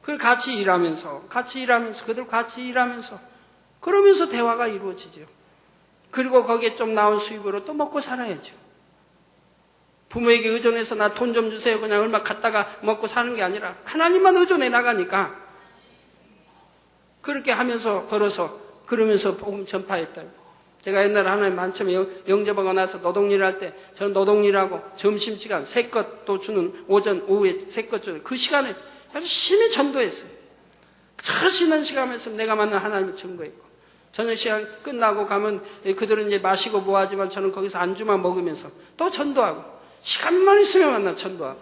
그걸 같이 일하면서 그들 같이 일하면서 그러면서 대화가 이루어지죠. 그리고 거기에 좀 나온 수입으로 또 먹고 살아야죠. 부모에게 의존해서 나 돈 좀 주세요. 그냥 얼마 갖다가 먹고 사는 게 아니라 하나님만 의존해 나가니까 그렇게 하면서 벌어서 그러면서 복음 전파했다. 제가 옛날에 하나님 한참 영접하고 나서 노동일을 할 때 저는 노동일하고 점심시간 새것도 주는 오전 오후에 새것 주는 그 시간에 열심히 전도했어요. 저 쉬는 시간에서 내가 만난 하나님을 증거했고 저녁 시간 끝나고 가면 그들은 이제 마시고 뭐하지만 저는 거기서 안주만 먹으면서 또 전도하고 시간만 있으면 만나 전도하고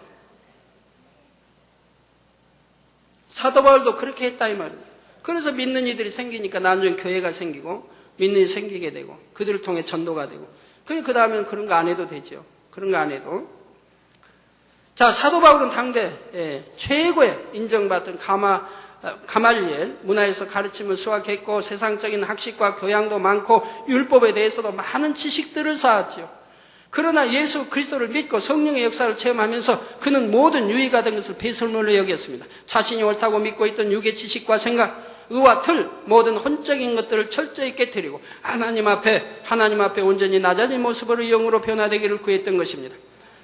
사도 바울도 그렇게 했다 이 말이에요. 그래서 믿는 이들이 생기니까 나중에 교회가 생기고 믿는 일이 생기게 되고 그들을 통해 전도가 되고 그 다음에는 그런 거 안 해도 되죠. 그런 거 안 해도. 자, 사도 바울은 당대 최고의 인정받던 가말리엘 문화에서 가르침을 수학했고 세상적인 학식과 교양도 많고 율법에 대해서도 많은 지식들을 쌓았지요. 그러나 예수 그리스도를 믿고 성령의 역사를 체험하면서 그는 모든 유익하던 것을 배설물로 여겼습니다. 자신이 옳다고 믿고 있던 육의 지식과 생각, 의와 틀, 모든 혼적인 것들을 철저히 깨뜨리고 하나님 앞에 온전히 낮아진 모습으로 영으로 변화되기를 구했던 것입니다.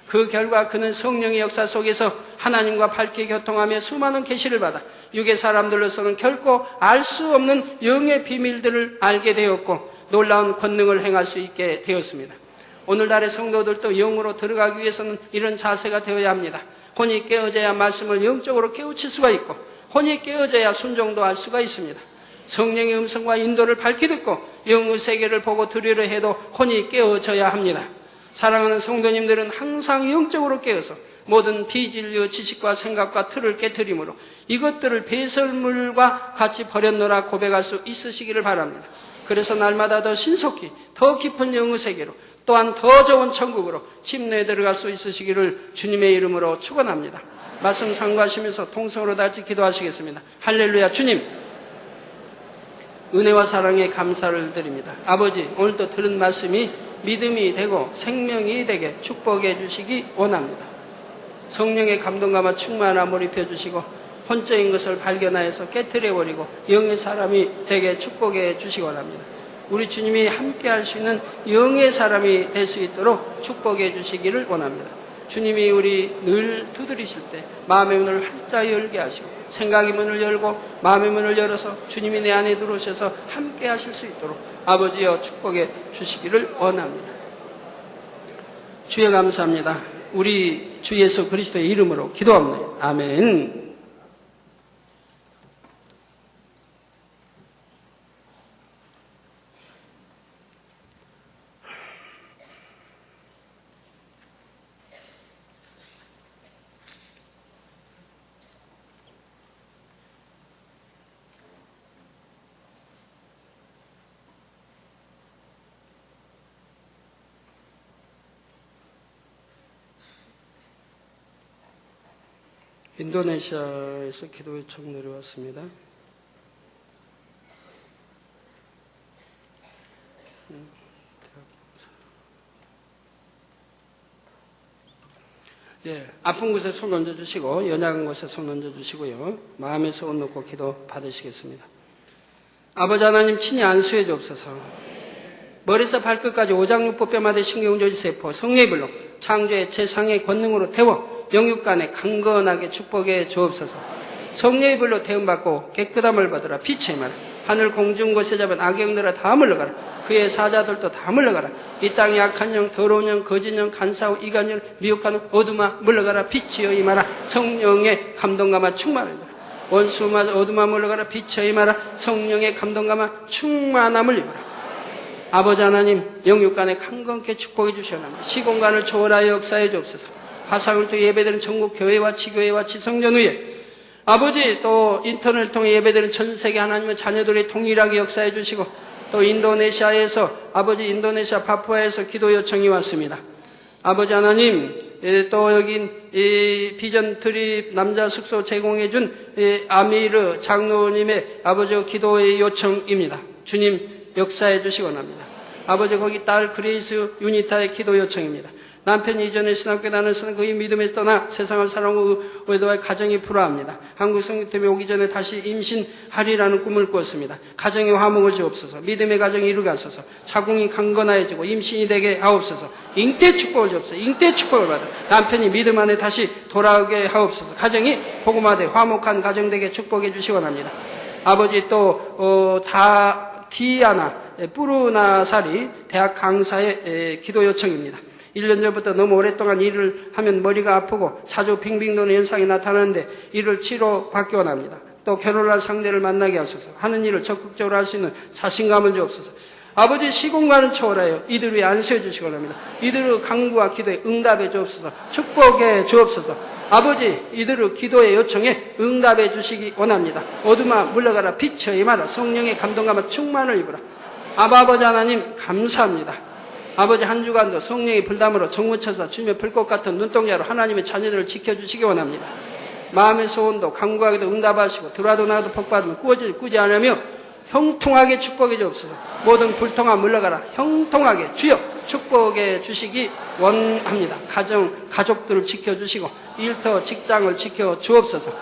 그 결과 그는 성령의 역사 속에서 하나님과 밝게 교통하며 수많은 계시를 받아 육의 사람들로서는 결코 알 수 없는 영의 비밀들을 알게 되었고 놀라운 권능을 행할 수 있게 되었습니다. 오늘날의 성도들도 영으로 들어가기 위해서는 이런 자세가 되어야 합니다. 혼이 깨어져야 말씀을 영적으로 깨우칠 수가 있고 혼이 깨어져야 순종도 할 수가 있습니다. 성령의 음성과 인도를 밝히 듣고 영의 세계를 보고 들으려 해도 혼이 깨어져야 합니다. 사랑하는 성도님들은 항상 영적으로 깨어서 모든 비진리의 지식과 생각과 틀을 깨트림으로 이것들을 배설물과 같이 버렸노라 고백할 수 있으시기를 바랍니다. 그래서 날마다 더 신속히 더 깊은 영의 세계로 또한 더 좋은 천국으로 침례에 들어갈 수 있으시기를 주님의 이름으로 축원합니다. 말씀 상고하시면서 통성으로 같이 기도하시겠습니다. 할렐루야. 주님, 은혜와 사랑에 감사를 드립니다. 아버지, 오늘도 들은 말씀이 믿음이 되고 생명이 되게 축복해 주시기 원합니다. 성령의 감동감화 충만함을 몰입해 주시고 혼적인 것을 발견하여서 깨트려버리고 영의 사람이 되게 축복해 주시기 원합니다. 우리 주님이 함께 할 수 있는 영의 사람이 될 수 있도록 축복해 주시기를 원합니다. 주님이 우리 늘 두드리실 때 마음의 문을 활짝 열게 하시고 생각의 문을 열고 마음의 문을 열어서 주님이 내 안에 들어오셔서 함께 하실 수 있도록 아버지여 축복해 주시기를 원합니다. 주여 감사합니다. 우리 주 예수 그리스도의 이름으로 기도합니다. 아멘. 인도네시아에서 기도 요청 내려왔습니다. 예, 아픈 곳에 손 얹어주시고 연약한 곳에 손 얹어주시고요. 마음에 손 놓고 기도 받으시겠습니다. 아버지 하나님 친히 안수해 주옵소서. 머리에서 발끝까지 오장육부뼈마다 신경조직세포 성령의 불로 창조의 재상의 권능으로 태워 영육간에 강건하게 축복해 주옵소서. 성령의 불로 태움받고 깨끗함을 받으라. 빛의 말 하늘 공중 곳에 잡은 악영들아 다 물러가라. 그의 사자들도 다 물러가라. 이 땅에 악한 영, 더러운 영, 거짓 영, 간사오, 이간영, 미혹하는 어둠아 물러가라. 빛이여 임하라. 성령의 감동감아 충만하라. 원수마 어둠아 물러가라. 빛이여 임하라. 성령의 감동감아 충만함을 입어라. 아버지 하나님 영육간에 강건케 축복해 주시옵나이다. 시공간을 초월하여 역사해 주옵소서. 화상을 통해 예배드리는 전국 교회와 지교회와 지성전 위에 아버지 또 인터넷을 통해 예배드리는 전 세계 하나님의 자녀들이 동일하게 역사해 주시고 또 인도네시아에서 아버지 인도네시아 파푸아에서 기도 요청이 왔습니다. 아버지 하나님 또 여긴 비전 트립 남자 숙소 제공해 준 아미르 장로님의 아버지 기도의 요청입니다. 주님 역사해 주시기 원합니다. 아버지 거기 딸 그레이스 유니타의 기도 요청입니다. 남편이 이전에 신학교에 다녔으나 그의 믿음에서 떠나 세상을 살아오고 외도와 가정이 불화합니다. 한국 성교팀에 오기 전에 다시 임신하리라는 꿈을 꾸었습니다. 가정의 화목을 주옵소서. 믿음의 가정이 이루게 하소서. 자궁이 강건해지고 임신이 되게 하옵소서. 잉태 축복을 주옵소서. 잉태 축복을 받아 남편이 믿음 안에 다시 돌아오게 하옵소서. 가정이 복음화되 화목한 가정 되게 축복해 주시기 원합니다. 아버지 또 디아나 뿌르나사리 대학 강사의 기도 요청입니다. 1년 전부터 너무 오랫동안 일을 하면 머리가 아프고 자주 빙빙 도는 현상이 나타나는데 이를 치료받기 원합니다. 또 결혼할 상대를 만나게 하소서. 하는 일을 적극적으로 할 수 있는 자신감을 주옵소서. 아버지 시공간을 초월하여 이들 위해 안수해 주시기 원합니다. 이들의 간구와 기도에 응답해 주옵소서. 축복해 주옵소서. 아버지 이들의 기도의 요청에 응답해 주시기 원합니다. 어둠아 물러가라. 빛이여 임하라. 성령의 감동감아 충만을 입으라. 아버지 하나님 감사합니다. 아버지 한 주간도 성령의 불담으로 정무천사 주님의 불꽃 같은 눈동자로 하나님의 자녀들을 지켜주시기 원합니다. 마음의 소원도 간구하기도 응답하시고 들어와도 나와도 복받으면 꾸지 않으며 형통하게 축복해 주옵소서. 모든 불통함 물러가라. 형통하게 주여 축복해 주시기 원합니다. 가족들을 지켜주시고 일터 직장을 지켜 주옵소서.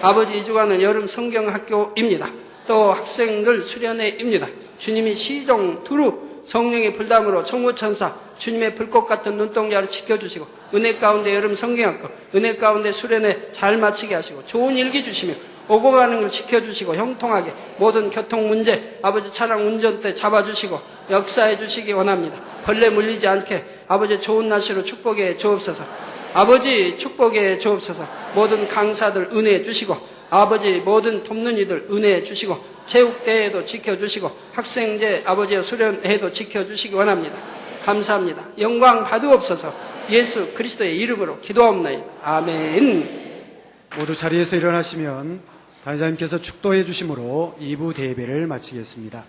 아버지 이 주간은 여름 성경학교입니다. 또 학생들 수련회입니다. 주님이 시종 두루 성령의 불담으로 천무천사 주님의 불꽃 같은 눈동자를 지켜주시고 은혜 가운데 여름 성경학교 은혜 가운데 수련회 잘 마치게 하시고 좋은 일기 주시며 오고 가는 걸 지켜주시고 형통하게 모든 교통 문제 아버지 차량 운전대 잡아주시고 역사해 주시기 원합니다. 벌레 물리지 않게 아버지 좋은 날씨로 축복해 주옵소서. 아버지 축복해 주옵소서. 모든 강사들 은혜해 주시고 아버지 모든 돕는 이들 은혜해 주시고 체육대회도 지켜주시고 학생제 아버지의 수련회도 지켜주시기 원합니다. 감사합니다. 영광 받으옵소서. 예수 그리스도의 이름으로 기도하옵나이다. 아멘. 모두 자리에서 일어나시면 단장님께서 축도해 주심으로 2부 대예배를 마치겠습니다.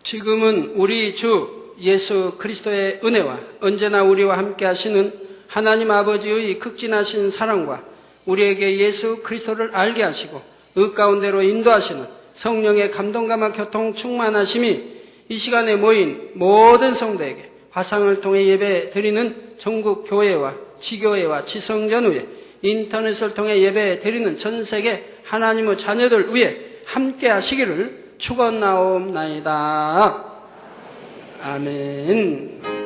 지금은 우리 주 예수 그리스도의 은혜와 언제나 우리와 함께 하시는 하나님 아버지의 극진하신 사랑과 우리에게 예수 그리스도를 알게 하시고 그 가운데로 인도하시는 성령의 감동감화 교통 충만하심이 이 시간에 모인 모든 성도에게 화상을 통해 예배 드리는 전국 교회와 지교회와 지성전 위에 인터넷을 통해 예배 드리는 전 세계 하나님의 자녀들 위에 함께 하시기를 축원나옵나이다. 아멘.